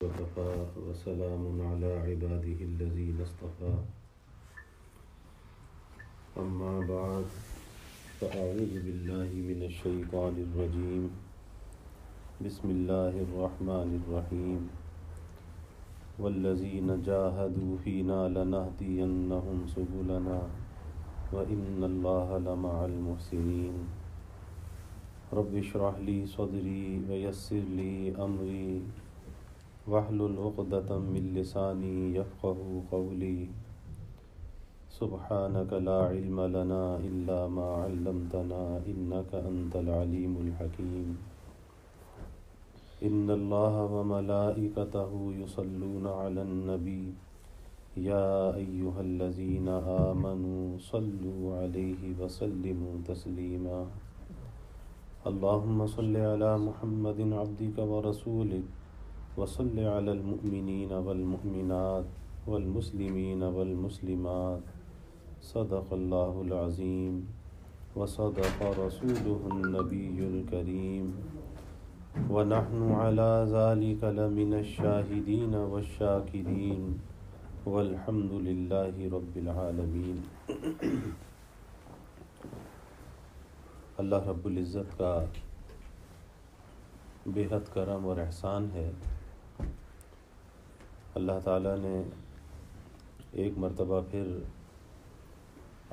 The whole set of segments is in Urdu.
وكفى وسلام على عباده الذين اصطفى أما بعد فأعوذ بالله من الشيطان الرجيم بسم الله الرحمن الرحيم والذين جاهدوا فينا لنهدينهم سبلنا وإن الله لمع المحسنين رب اشرح لي صدري ويسر لي أمري واحلل عقدة من لساني يفقهوا قولي سبحانك لا علم لنا إلا ما علمتنا إنك أنت العليم الحكيم إن الله وملائكته يصلون على النبي يا أيها الذين آمنوا صلوا عليه وسلموا تسليما اللهم صل على محمد عبدك ورسولك وصل على المؤمنين والمؤمنات والمسلمين والمسلمات صدق الله العظيم وصدق رسوله النبي الكريم ونحن على ذلك لمن الشاهدين والشاكرين والحمد لله رب العالمين۔ اللہ رب العزت کا بے حد کرم اور احسان ہے، اللہ تعالیٰ نے ایک مرتبہ پھر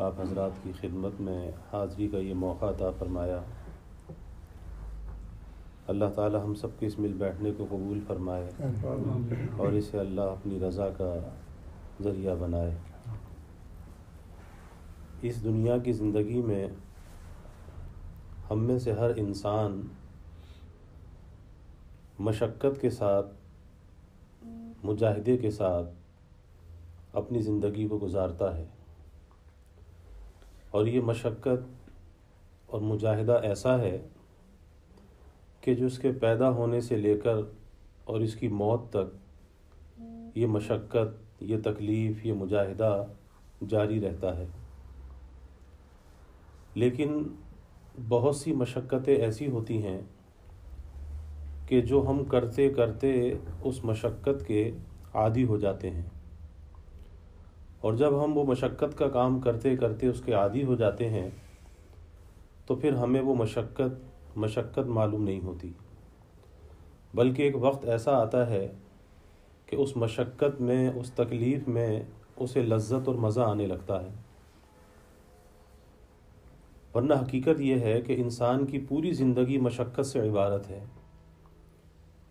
آپ حضرات کی خدمت میں حاضری کا یہ موقع عطا فرمایا۔ اللہ تعالیٰ ہم سب کے اس مل بیٹھنے کو قبول فرمائے اور اسے اللہ اپنی رضا کا ذریعہ بنائے۔ اس دنیا کی زندگی میں ہم میں سے ہر انسان مشقت کے ساتھ، مجاہدے کے ساتھ اپنی زندگی کو گزارتا ہے، اور یہ مشقت اور مجاہدہ ایسا ہے کہ جو اس کے پیدا ہونے سے لے کر اور اس کی موت تک یہ مشقت، یہ تکلیف، یہ مجاہدہ جاری رہتا ہے۔ لیکن بہت سی مشقتیں ایسی ہوتی ہیں کہ جو ہم کرتے کرتے اس مشقت کے عادی ہو جاتے ہیں، اور جب ہم وہ مشقت کا کام کرتے کرتے اس کے عادی ہو جاتے ہیں تو پھر ہمیں وہ مشقت معلوم نہیں ہوتی، بلکہ ایک وقت ایسا آتا ہے کہ اس مشقت میں، اس تکلیف میں اسے لذت اور مزہ آنے لگتا ہے۔ ورنہ حقیقت یہ ہے کہ انسان کی پوری زندگی مشقت سے عبارت ہے۔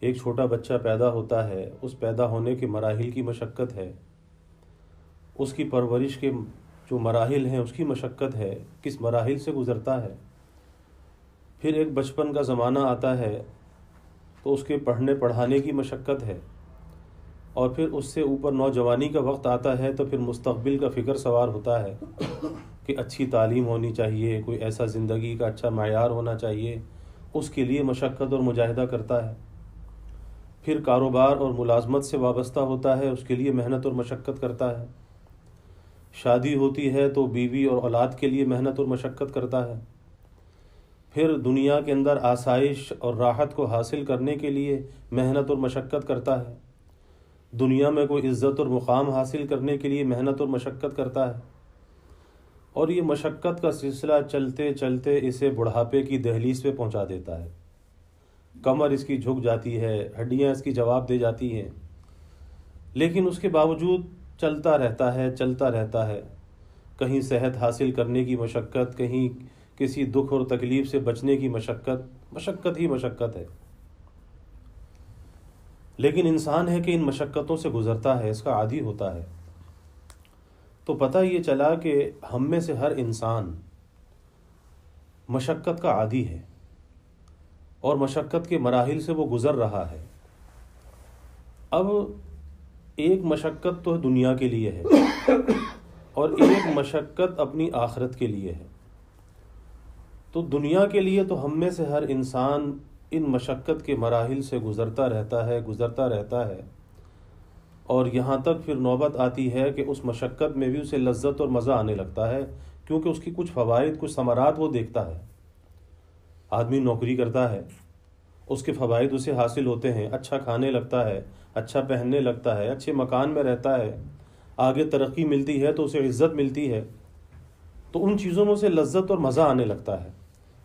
ایک چھوٹا بچہ پیدا ہوتا ہے، اس پیدا ہونے کے مراحل کی مشقت ہے، اس کی پرورش کے جو مراحل ہیں اس کی مشقت ہے، کس مراحل سے گزرتا ہے۔ پھر ایک بچپن کا زمانہ آتا ہے تو اس کے پڑھنے پڑھانے کی مشقت ہے، اور پھر اس سے اوپر نوجوانی کا وقت آتا ہے تو پھر مستقبل کا فکر سوار ہوتا ہے کہ اچھی تعلیم ہونی چاہیے، کوئی ایسا زندگی کا اچھا معیار ہونا چاہیے، اس کے لیے مشقت اور مجاہدہ کرتا ہے۔ پھر کاروبار اور ملازمت سے وابستہ ہوتا ہے، اس کے لیے محنت اور مشقت کرتا ہے۔ شادی ہوتی ہے تو بیوی اور اولاد کے لیے محنت اور مشقت کرتا ہے۔ پھر دنیا کے اندر آسائش اور راحت کو حاصل کرنے کے لیے محنت اور مشقت کرتا ہے۔ دنیا میں کوئی عزت اور مقام حاصل کرنے کے لیے محنت اور مشقت کرتا ہے، اور یہ مشقت کا سلسلہ چلتے چلتے اسے بڑھاپے کی دہلیز پہ پہنچا دیتا ہے۔ کمر اس کی جھک جاتی ہے، ہڈیاں اس کی جواب دے جاتی ہیں، لیکن اس کے باوجود چلتا رہتا ہے۔ کہیں صحت حاصل کرنے کی مشقت، کہیں کسی دکھ اور تکلیف سے بچنے کی مشقت ہی مشقت ہے۔ لیکن انسان ہے کہ ان مشقتوں سے گزرتا ہے، اس کا عادی ہوتا ہے۔ تو پتہ یہ چلا کہ ہم میں سے ہر انسان مشقت کا عادی ہے اور مشقت کے مراحل سے وہ گزر رہا ہے۔ اب ایک مشقت تو دنیا کے لیے ہے اور ایک مشقت اپنی آخرت کے لیے ہے۔ تو دنیا کے لیے تو ہم میں سے ہر انسان ان مشقت کے مراحل سے گزرتا رہتا ہے، اور یہاں تک پھر نوبت آتی ہے کہ اس مشقت میں بھی اسے لذت اور مزہ آنے لگتا ہے، کیونکہ اس کی کچھ فوائد، کچھ ثمرات وہ دیکھتا ہے۔ آدمی نوکری کرتا ہے، اس کے فوائد اسے حاصل ہوتے ہیں، اچھا کھانے لگتا ہے، اچھا پہننے لگتا ہے، اچھے مکان میں رہتا ہے، آگے ترقی ملتی ہے تو اسے عزت ملتی ہے، تو ان چیزوں میں اسے لذت اور مزہ آنے لگتا ہے۔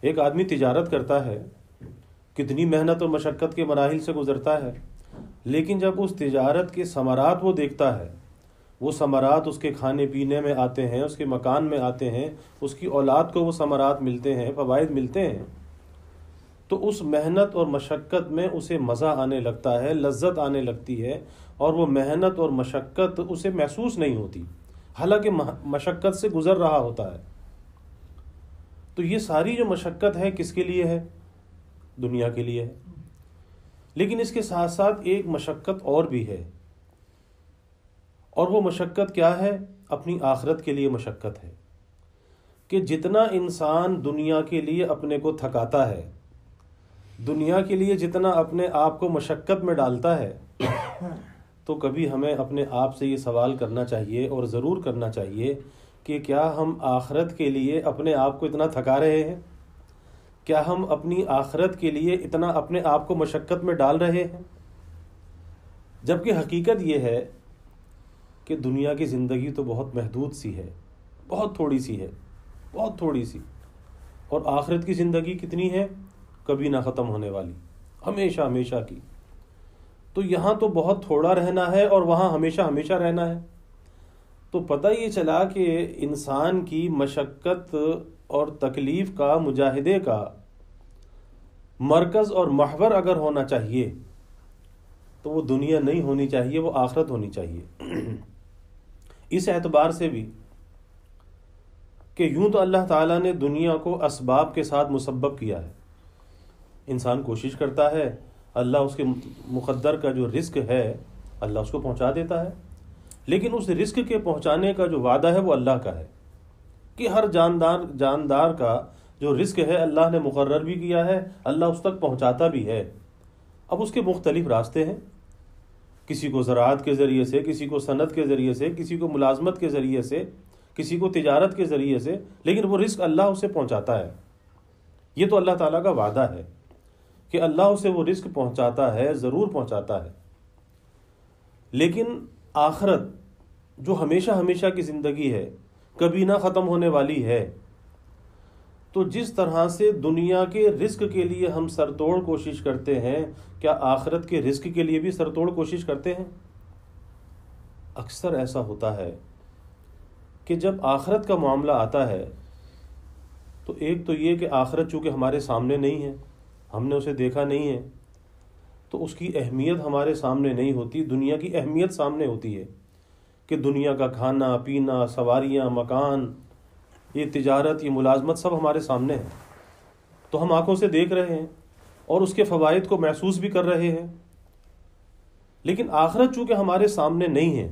ایک آدمی تجارت کرتا ہے، کتنی محنت اور مشقت کے مراحل سے گزرتا ہے، لیکن جب اس تجارت کے ثمرات وہ دیکھتا ہے، وہ ثمرات اس کے کھانے پینے میں آتے ہیں، اس کے مکان میں آتے ہیں، اس کی اولاد کو وہ ثمرات ملتے ہیں، فوائد ملتے ہیں، تو اس محنت اور مشقت میں اسے مزہ آنے لگتا ہے، لذت آنے لگتی ہے، اور وہ محنت اور مشقت اسے محسوس نہیں ہوتی، حالانکہ مشقت سے گزر رہا ہوتا ہے۔ تو یہ ساری جو مشقت ہے کس کے لیے ہے؟ دنیا کے لیے ہے۔ لیکن اس کے ساتھ ساتھ ایک مشقت اور بھی ہے، اور وہ مشقت کیا ہے؟ اپنی آخرت کے لیے مشقت ہے، کہ جتنا انسان دنیا کے لیے اپنے کو تھکاتا ہے، دنیا کے لیے جتنا اپنے آپ کو مشقت میں ڈالتا ہے، تو کبھی ہمیں اپنے آپ سے یہ سوال کرنا چاہیے، اور ضرور کرنا چاہیے، کہ کیا ہم آخرت کے لیے اپنے آپ کو اتنا تھکا رہے ہیں؟ کیا ہم اپنی آخرت کے لیے اتنا اپنے آپ کو مشقت میں ڈال رہے ہیں؟ جبکہ حقیقت یہ ہے کہ دنیا کی زندگی تو بہت محدود سی ہے، بہت تھوڑی سی ہے، بہت تھوڑی سی، اور آخرت کی زندگی کتنی ہے؟ کبھی نہ ختم ہونے والی، ہمیشہ ہمیشہ کی۔ تو یہاں تو بہت تھوڑا رہنا ہے اور وہاں ہمیشہ ہمیشہ رہنا ہے۔ تو پتہ یہ چلا کہ انسان کی مشقت اور تکلیف کا، مجاہدے کا مرکز اور محور اگر ہونا چاہیے تو وہ دنیا نہیں ہونی چاہیے، وہ آخرت ہونی چاہیے۔ اس اعتبار سے بھی کہ یوں تو اللہ تعالیٰ نے دنیا کو اسباب کے ساتھ مسبب کیا ہے، انسان کوشش کرتا ہے، اللہ اس کے مقدر کا جو رزق ہے اللہ اس کو پہنچا دیتا ہے، لیکن اس رزق کے پہنچانے کا جو وعدہ ہے وہ اللہ کا ہے، کہ ہر جاندار کا جو رزق ہے اللہ نے مقرر بھی کیا ہے، اللہ اس تک پہنچاتا بھی ہے۔ اب اس کے مختلف راستے ہیں، کسی کو زراعت کے ذریعے سے، کسی کو صنعت کے ذریعے سے، کسی کو ملازمت کے ذریعے سے، کسی کو تجارت کے ذریعے سے، لیکن وہ رزق اللہ اسے پہنچاتا ہے۔ یہ تو اللہ تعالیٰ کا وعدہ ہے کہ اللہ اسے وہ رزق پہنچاتا ہے، ضرور پہنچاتا ہے۔ لیکن آخرت جو ہمیشہ ہمیشہ کی زندگی ہے، کبھی نہ ختم ہونے والی ہے، تو جس طرح سے دنیا کے رزق کے لیے ہم سرتوڑ کوشش کرتے ہیں، کیا آخرت کے رزق کے لیے بھی سرتوڑ کوشش کرتے ہیں؟ اکثر ایسا ہوتا ہے کہ جب آخرت کا معاملہ آتا ہے تو ایک تو یہ کہ آخرت چونکہ ہمارے سامنے نہیں ہے، ہم نے اسے دیکھا نہیں ہے، تو اس کی اہمیت ہمارے سامنے نہیں ہوتی، دنیا کی اہمیت سامنے ہوتی ہے، کہ دنیا کا کھانا پینا، سواریاں، مکان، یہ تجارت، یہ ملازمت سب ہمارے سامنے ہے، تو ہم آنکھوں سے دیکھ رہے ہیں اور اس کے فوائد کو محسوس بھی کر رہے ہیں۔ لیکن آخرت چونکہ ہمارے سامنے نہیں ہے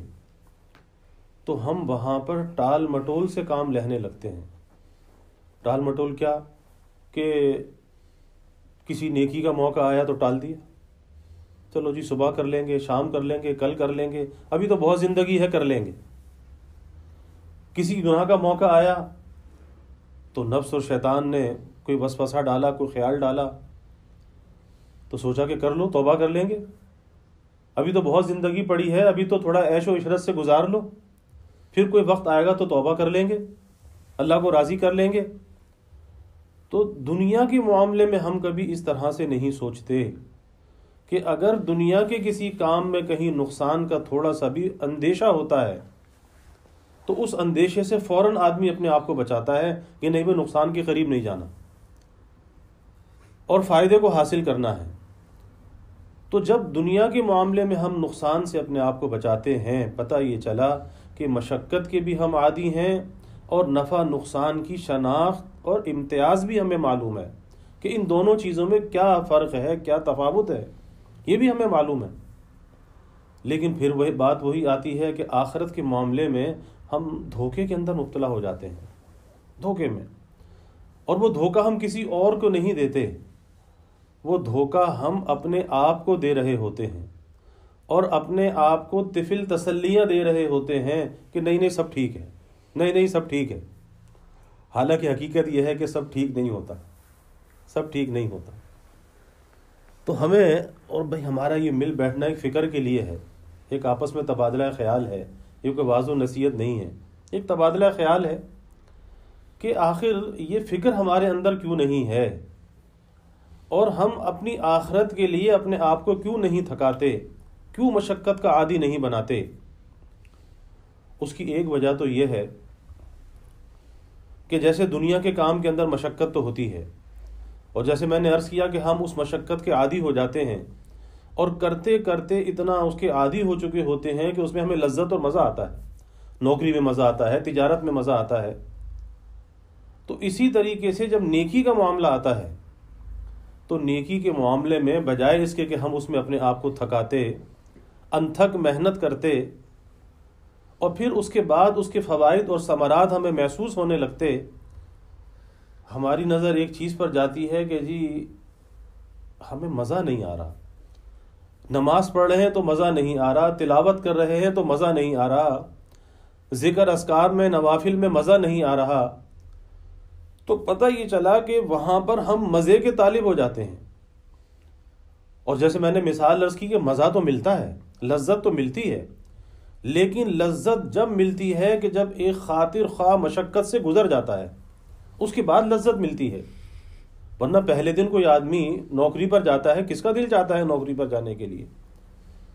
تو ہم وہاں پر ٹال مٹول سے کام لینے لگتے ہیں۔ ٹال مٹول کیا؟ کہ کسی نیکی کا موقع آیا تو ٹال دیا، چلو جی صبح کر لیں گے، شام کر لیں گے، کل کر لیں گے، ابھی تو بہت زندگی ہے، کر لیں گے۔ کسی گناہ کا موقع آیا تو نفس اور شیطان نے کوئی وسوسہ ڈالا، کوئی خیال ڈالا، تو سوچا کہ کر لو، توبہ کر لیں گے، ابھی تو بہت زندگی پڑی ہے، ابھی تو تھوڑا عیش و عشرت سے گزار لو، پھر کوئی وقت آئے گا تو توبہ کر لیں گے، اللہ کو راضی کر لیں گے۔ تو دنیا کے معاملے میں ہم کبھی اس طرح سے نہیں سوچتے کہ اگر دنیا کے کسی کام میں کہیں نقصان کا تھوڑا سا بھی اندیشہ ہوتا ہے تو اس اندیشے سے فوراً آدمی اپنے آپ کو بچاتا ہے کہ نہیں، میں نقصان کے قریب نہیں جانا اور فائدے کو حاصل کرنا ہے۔ تو جب دنیا کے معاملے میں ہم نقصان سے اپنے آپ کو بچاتے ہیں، پتہ یہ چلا کہ مشقت کے بھی ہم عادی ہیں اور نفع نقصان کی شناخت اور امتیاز بھی ہمیں معلوم ہے کہ ان دونوں چیزوں میں کیا فرق ہے، کیا تفاوت ہے، یہ بھی ہمیں معلوم ہے۔ لیکن پھر وہی بات آتی ہے کہ آخرت کے معاملے میں ہم دھوکے کے اندر مبتلا ہو جاتے ہیں، دھوکے میں، اور وہ دھوکہ ہم کسی اور کو نہیں دیتے، وہ دھوکہ ہم اپنے آپ کو دے رہے ہوتے ہیں، اور اپنے آپ کو طفل تسلیاں دے رہے ہوتے ہیں کہ نہیں نہیں سب ٹھیک ہے، نہیں نہیں سب ٹھیک ہے، حالانکہ حقیقت یہ ہے کہ سب ٹھیک نہیں ہوتا، سب ٹھیک نہیں ہوتا۔ تو ہمیں اور بھائی ہمارا یہ مل بیٹھنا ایک فکر کے لیے ہے، ایک آپس میں تبادلہ خیال ہے، یہ کوئی وعظ و نصیحت نہیں ہے، ایک تبادلہ خیال ہے کہ آخر یہ فکر ہمارے اندر کیوں نہیں ہے، اور ہم اپنی آخرت کے لیے اپنے آپ کو کیوں نہیں تھکاتے، کیوں مشقت کا عادی نہیں بناتے۔ اس کی ایک وجہ تو یہ ہے کہ جیسے دنیا کے کام کے اندر مشقت تو ہوتی ہے، اور جیسے میں نے عرض کیا کہ ہم اس مشقت کے عادی ہو جاتے ہیں، اور کرتے کرتے اتنا اس کے عادی ہو چکے ہوتے ہیں کہ اس میں ہمیں لذت اور مزہ آتا ہے، نوکری میں مزہ آتا ہے، تجارت میں مزہ آتا ہے۔ تو اسی طریقے سے جب نیکی کا معاملہ آتا ہے تو نیکی کے معاملے میں بجائے اس کے کہ ہم اس میں اپنے آپ کو تھکاتے، انتھک محنت کرتے، اور پھر اس کے بعد اس کے فوائد اور ثمرات ہمیں محسوس ہونے لگتے، ہماری نظر ایک چیز پر جاتی ہے کہ جی ہمیں مزہ نہیں آ رہا، نماز پڑھ رہے ہیں تو مزہ نہیں آ رہا، تلاوت کر رہے ہیں تو مزہ نہیں آ رہا، ذکر اذکار میں نوافل میں مزہ نہیں آ رہا۔ تو پتہ یہ چلا کہ وہاں پر ہم مزے کے طالب ہو جاتے ہیں، اور جیسے میں نے مثال عرض کی کہ مزہ تو ملتا ہے، لذت تو ملتی ہے، لیکن لذت جب ملتی ہے کہ جب ایک خاطر خواہ مشقت سے گزر جاتا ہے، اس کے بعد لذت ملتی ہے۔ ورنہ پہلے دن کوئی آدمی نوکری پر جاتا ہے، کس کا دل چاہتا ہے نوکری پر جانے کے لیے؟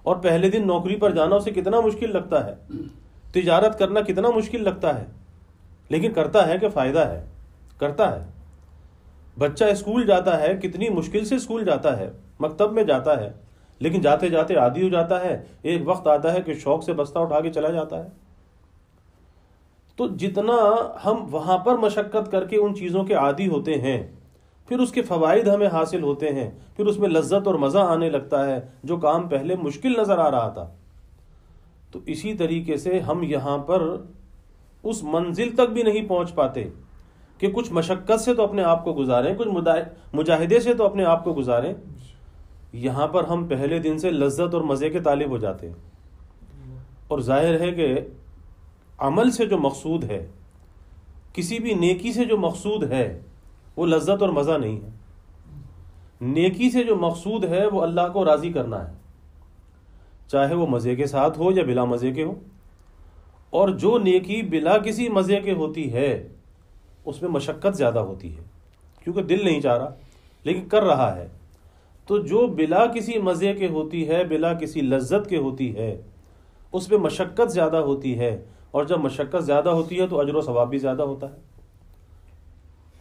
اور پہلے دن نوکری پر جانا اسے کتنا مشکل لگتا ہے، تجارت کرنا کتنا مشکل لگتا ہے، لیکن کرتا ہے کہ فائدہ ہے، کرتا ہے۔ بچہ اسکول جاتا ہے، کتنی مشکل سے اسکول جاتا ہے، مکتب میں جاتا ہے، لیکن جاتے جاتے عادی ہو جاتا ہے، ایک وقت آتا ہے کہ شوق سے بستہ اٹھا کے چلا جاتا ہے۔ تو جتنا ہم وہاں پر مشقت کر کے ان چیزوں کے عادی ہوتے ہیں، پھر اس کے فوائد ہمیں حاصل ہوتے ہیں، پھر اس میں لذت اور مزہ آنے لگتا ہے، جو کام پہلے مشکل نظر آ رہا تھا۔ تو اسی طریقے سے ہم یہاں پر اس منزل تک بھی نہیں پہنچ پاتے کہ کچھ مشقت سے تو اپنے آپ کو گزاریں، کچھ مجاہدے سے تو اپنے آپ کو گزاریں۔ یہاں پر ہم پہلے دن سے لذت اور مزے کے طالب ہو جاتے ہیں، اور ظاہر ہے کہ عمل سے جو مقصود ہے، کسی بھی نیکی سے جو مقصود ہے، وہ لذت اور مزہ نہیں ہے۔ نیکی سے جو مقصود ہے وہ اللہ کو راضی کرنا ہے، چاہے وہ مزے کے ساتھ ہو یا بلا مزے کے ہو۔ اور جو نیکی بلا کسی مزے کے ہوتی ہے اس میں مشقت زیادہ ہوتی ہے، کیونکہ دل نہیں چاہ رہا لیکن کر رہا ہے۔ تو جو بلا کسی مزے کے ہوتی ہے، بلا کسی لذت کے ہوتی ہے، اس میں مشقت زیادہ ہوتی ہے، اور جب مشقت زیادہ ہوتی ہے تو اجر و ثواب بھی زیادہ ہوتا ہے۔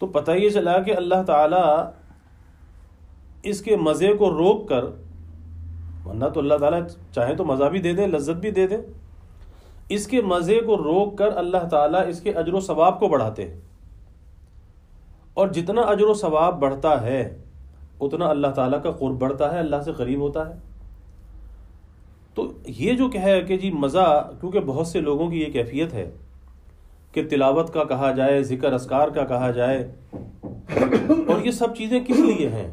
تو پتہ یہ چلا کہ اللہ تعالیٰ اس کے مزے کو روک کر، ورنہ تو اللہ تعالیٰ چاہیں تو مزہ بھی دے دیں، لذت بھی دے دیں، اس کے مزے کو روک کر اللہ تعالیٰ اس کے اجر و ثواب کو بڑھاتے ہیں، اور جتنا اجر و ثواب بڑھتا ہے اتنا اللہ تعالیٰ کا قرب بڑھتا ہے، اللہ سے قریب ہوتا ہے۔ تو یہ جو ہے کہ جی مزہ، کیونکہ بہت سے لوگوں کی یہ کیفیت ہے کہ تلاوت کا کہا جائے، ذکر اذکار کا کہا جائے، اور یہ سب چیزیں کس لیے ہیں؟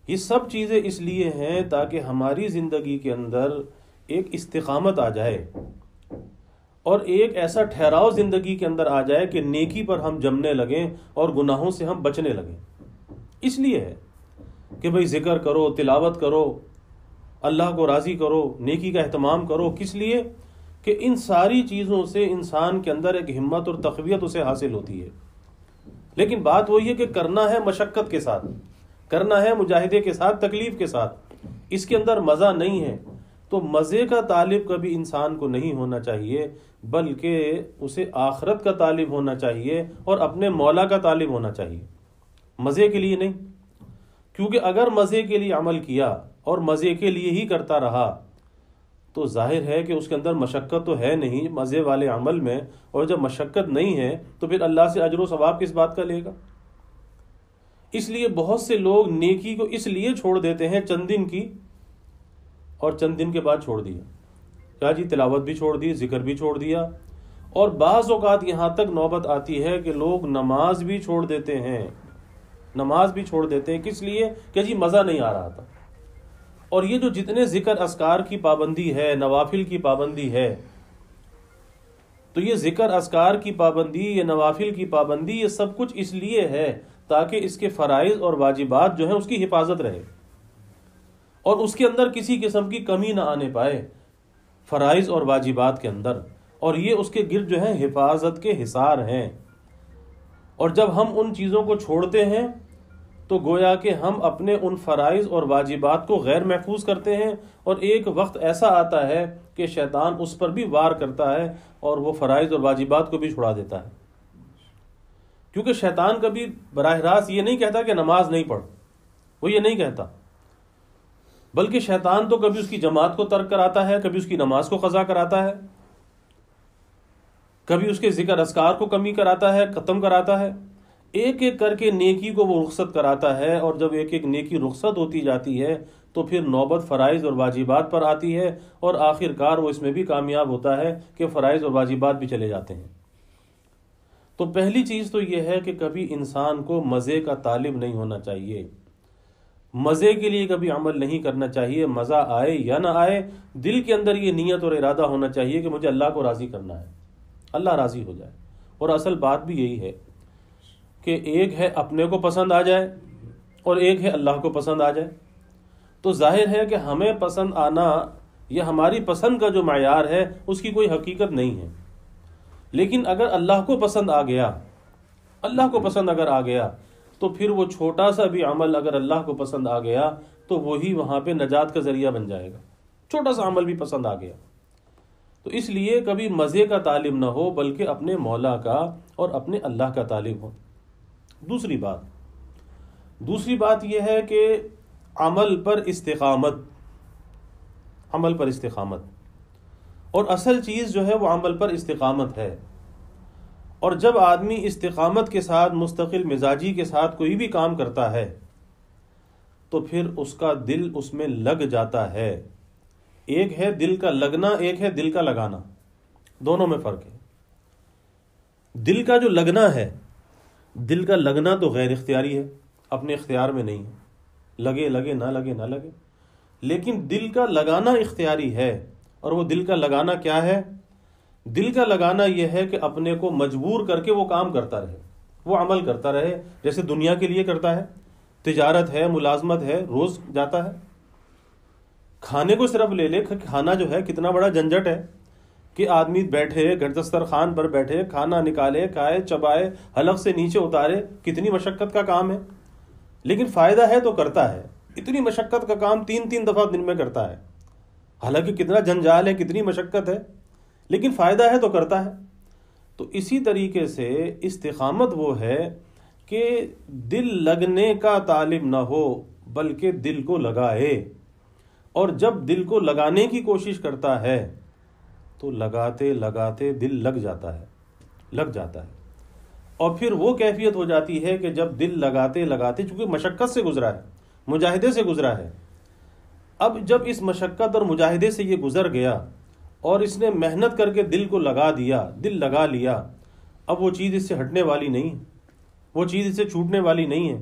یہ سب چیزیں اس لیے ہیں تاکہ ہماری زندگی کے اندر ایک استقامت آ جائے، اور ایک ایسا ٹھہراؤ زندگی کے اندر آ جائے کہ نیکی پر ہم جمنے لگیں اور گناہوں سے ہم بچنے لگیں۔ اس لیے ہے کہ بھئی ذکر کرو، تلاوت کرو، اللہ کو راضی کرو، نیکی کا اہتمام کرو۔ کس لیے؟ کہ ان ساری چیزوں سے انسان کے اندر ایک ہمت اور تقویت اسے حاصل ہوتی ہے۔ لیکن بات وہی ہے کہ کرنا ہے مشقت کے ساتھ، کرنا ہے مجاہدے کے ساتھ، تکلیف کے ساتھ، اس کے اندر مزہ نہیں ہے۔ تو مزے کا طالب کبھی انسان کو نہیں ہونا چاہیے، بلکہ اسے آخرت کا طالب ہونا چاہیے اور اپنے مولا کا طالب ہونا چاہیے، مزے کے لیے نہیں۔ کیونکہ اگر مزے کے لیے عمل کیا اور مزے کے لیے ہی کرتا رہا تو ظاہر ہے کہ اس کے اندر مشقت تو ہے نہیں مزے والے عمل میں، اور جب مشقت نہیں ہے تو پھر اللہ سے اجر و ثواب کس بات کا لے گا؟ اس لیے بہت سے لوگ نیکی کو اس لیے چھوڑ دیتے ہیں چند دن کی، اور چند دن کے بعد چھوڑ دیا، کیا جی تلاوت بھی چھوڑ دی، ذکر بھی چھوڑ دیا، اور بعض اوقات یہاں تک نوبت آتی ہے کہ لوگ نماز بھی چھوڑ دیتے ہیں، نماز بھی چھوڑ دیتے ہیں۔ کس لیے؟ کہ جی مزہ نہیں آ رہا تھا۔ اور یہ جو جتنے ذکر اذکار کی پابندی ہے، نوافل کی پابندی ہے، تو یہ ذکر اذکار کی پابندی، یہ نوافل کی پابندی، یہ سب کچھ اس لیے ہے تاکہ اس کے فرائض اور واجبات جو ہیں اس کی حفاظت رہے۔ اور اس کے اندر کسی قسم کی کمی نہ آنے پائے فرائض اور واجبات کے اندر، اور یہ اس کے گرد جو ہے حفاظت کے حصار ہیں۔ اور جب ہم ان چیزوں کو چھوڑتے ہیں تو گویا کہ ہم اپنے ان فرائض اور واجبات کو غیر محفوظ کرتے ہیں، اور ایک وقت ایسا آتا ہے کہ شیطان اس پر بھی وار کرتا ہے اور وہ فرائض اور واجبات کو بھی چھڑا دیتا ہے۔ کیونکہ شیطان کبھی براہ راست یہ نہیں کہتا کہ نماز نہیں پڑھ، وہ یہ نہیں کہتا، بلکہ شیطان تو کبھی اس کی جماعت کو ترک کراتا ہے، کبھی اس کی نماز کو قضا کراتا ہے، کبھی اس کے ذکر اذکار کو کمی کراتا ہے، ختم کراتا ہے، ایک ایک کر کے نیکی کو وہ رخصت کراتا ہے۔ اور جب ایک ایک نیکی رخصت ہوتی جاتی ہے تو پھر نوبت فرائض اور واجبات پر آتی ہے، اور آخر کار وہ اس میں بھی کامیاب ہوتا ہے کہ فرائض اور واجبات بھی چلے جاتے ہیں۔ تو پہلی چیز تو یہ ہے کہ کبھی انسان کو مزے کا طالب نہیں ہونا چاہیے، مزے کے لیے کبھی عمل نہیں کرنا چاہیے، مزہ آئے یا نہ آئے، دل کے اندر یہ نیت اور ارادہ ہونا چاہیے کہ مجھے اللہ کو راضی کرنا ہے، اللہ راضی ہو جائے۔ اور اصل بات بھی یہی ہے کہ ایک ہے اپنے کو پسند آ جائے اور ایک ہے اللہ کو پسند آ جائے۔ تو ظاہر ہے کہ ہمیں پسند آنا یا ہماری پسند کا جو معیار ہے اس کی کوئی حقیقت نہیں ہے، لیکن اگر اللہ کو پسند آ گیا، اللہ کو پسند اگر آ گیا تو پھر وہ چھوٹا سا بھی عمل اگر اللہ کو پسند آ گیا تو وہی وہاں پہ نجات کا ذریعہ بن جائے گا۔ چھوٹا سا عمل بھی پسند آ گیا تو اس لیے کبھی مزے کا طالب نہ ہو، بلکہ اپنے مولا کا اور اپنے اللہ کا طالب ہو۔ دوسری بات یہ ہے کہ عمل پر استقامت، اور اصل چیز جو ہے وہ عمل پر استقامت ہے۔ اور جب آدمی استقامت کے ساتھ، مستقل مزاجی کے ساتھ کوئی بھی کام کرتا ہے تو پھر اس کا دل اس میں لگ جاتا ہے۔ ایک ہے دل کا لگنا، ایک ہے دل کا لگانا، دونوں میں فرق ہے۔ دل کا جو لگنا ہے، دل کا لگنا تو غیر اختیاری ہے، اپنے اختیار میں نہیں ہے، لگے نہ لگے، لیکن دل کا لگانا اختیاری ہے۔ اور وہ دل کا لگانا کیا ہے؟ دل کا لگانا یہ ہے کہ اپنے کو مجبور کر کے وہ کام کرتا رہے، وہ عمل کرتا رہے، جیسے دنیا کے لیے کرتا ہے، تجارت ہے، ملازمت ہے، روز جاتا ہے۔ کھانے کو صرف لے لے، کھانا جو ہے کتنا بڑا جھنجٹ ہے کہ آدمی بیٹھے دسترخوان پر بیٹھے، کھانا نکالے، کھائے، چبائے، حلق سے نیچے اتارے، کتنی مشقت کا کام ہے، لیکن فائدہ ہے تو کرتا ہے۔ اتنی مشقت کا کام 3 دفعہ دن میں کرتا ہے، حالانکہ کتنا جنجال ہے، کتنی مشقت ہے، لیکن فائدہ ہے تو کرتا ہے۔ تو اسی طریقے سے استقامت وہ ہے کہ دل لگنے کا طالب نہ ہو، بلکہ دل کو لگائے، اور جب دل کو لگانے کی کوشش کرتا ہے تو لگاتے لگاتے دل لگ جاتا ہے، اور پھر وہ کیفیت ہو جاتی ہے کہ جب دل لگاتے لگاتے، چونکہ مشقت سے گزرا ہے، مجاہدے سے گزرا ہے، اب جب اس مشقت اور مجاہدے سے یہ گزر گیا اور اس نے محنت کر کے دل کو لگا دیا، دل لگا لیا، اب وہ چیز اس سے ہٹنے والی نہیں ہے، وہ چیز اس سے چھوٹنے والی نہیں ہے،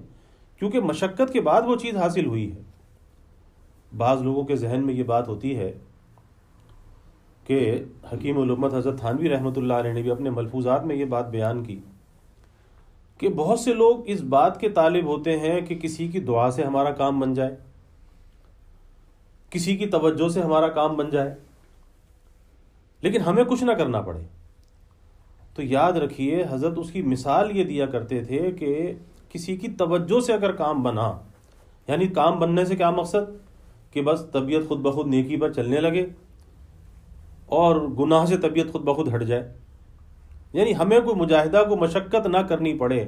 کیونکہ مشقت کے بعد وہ چیز حاصل ہوئی ہے۔ بعض لوگوں کے ذہن میں یہ بات ہوتی ہے کہ حکیم الامت حضرت تھانوی رحمۃ اللہ علیہ نے بھی اپنے ملفوظات میں یہ بات بیان کی کہ بہت سے لوگ اس بات کے طالب ہوتے ہیں کہ کسی کی دعا سے ہمارا کام بن جائے، کسی کی توجہ سے ہمارا کام بن جائے، لیکن ہمیں کچھ نہ کرنا پڑے۔ تو یاد رکھیے، حضرت اس کی مثال یہ دیا کرتے تھے کہ کسی کی توجہ سے اگر کام بنا، یعنی کام بننے سے کیا مقصد کہ بس طبیعت خود بخود نیکی پر چلنے لگے اور گناہ سے طبیعت خود بخود ہٹ جائے، یعنی ہمیں کوئی مجاہدہ کو مشقت نہ کرنی پڑے۔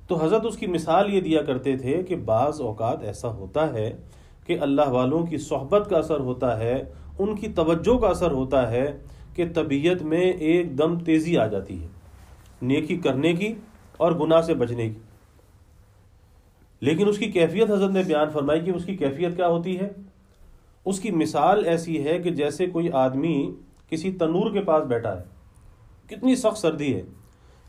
تو حضرت اس کی مثال یہ دیا کرتے تھے کہ بعض اوقات ایسا ہوتا ہے کہ اللہ والوں کی صحبت کا اثر ہوتا ہے، ان کی توجہ کا اثر ہوتا ہے کہ طبیعت میں ایک دم تیزی آ جاتی ہے نیکی کرنے کی اور گناہ سے بچنے کی۔ لیکن اس کی کیفیت حضرت نے بیان فرمائی کہ اس کی کیفیت کیا ہوتی ہے۔ اس کی مثال ایسی ہے کہ جیسے کوئی آدمی کسی تنور کے پاس بیٹھا ہے، کتنی سخت سردی ہے،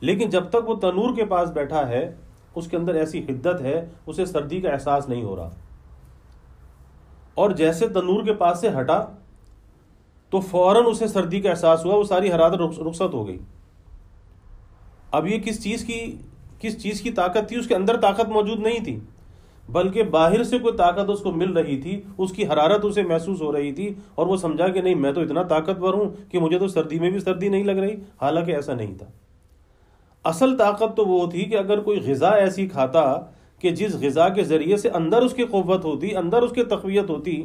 لیکن جب تک وہ تنور کے پاس بیٹھا ہے اس کے اندر ایسی حدت ہے، اسے سردی کا احساس نہیں ہو رہا، اور جیسے تنور کے پاس سے ہٹا تو فوراً اسے سردی کا احساس ہوا، وہ ساری حرارت رخصت ہو گئی۔ اب یہ کس چیز کی طاقت تھی؟ اس کے اندر طاقت موجود نہیں تھی، بلکہ باہر سے کوئی طاقت اس کو مل رہی تھی، اس کی حرارت اسے محسوس ہو رہی تھی، اور وہ سمجھا کہ نہیں، میں تو اتنا طاقتور ہوں کہ مجھے تو سردی میں بھی سردی نہیں لگ رہی، حالانکہ ایسا نہیں تھا۔ اصل طاقت تو وہ تھی کہ اگر کوئی غذا ایسی کھاتا کہ جس غذا کے ذریعے سے اندر اس کی قوت ہوتی، اندر اس کی تقویت ہوتی،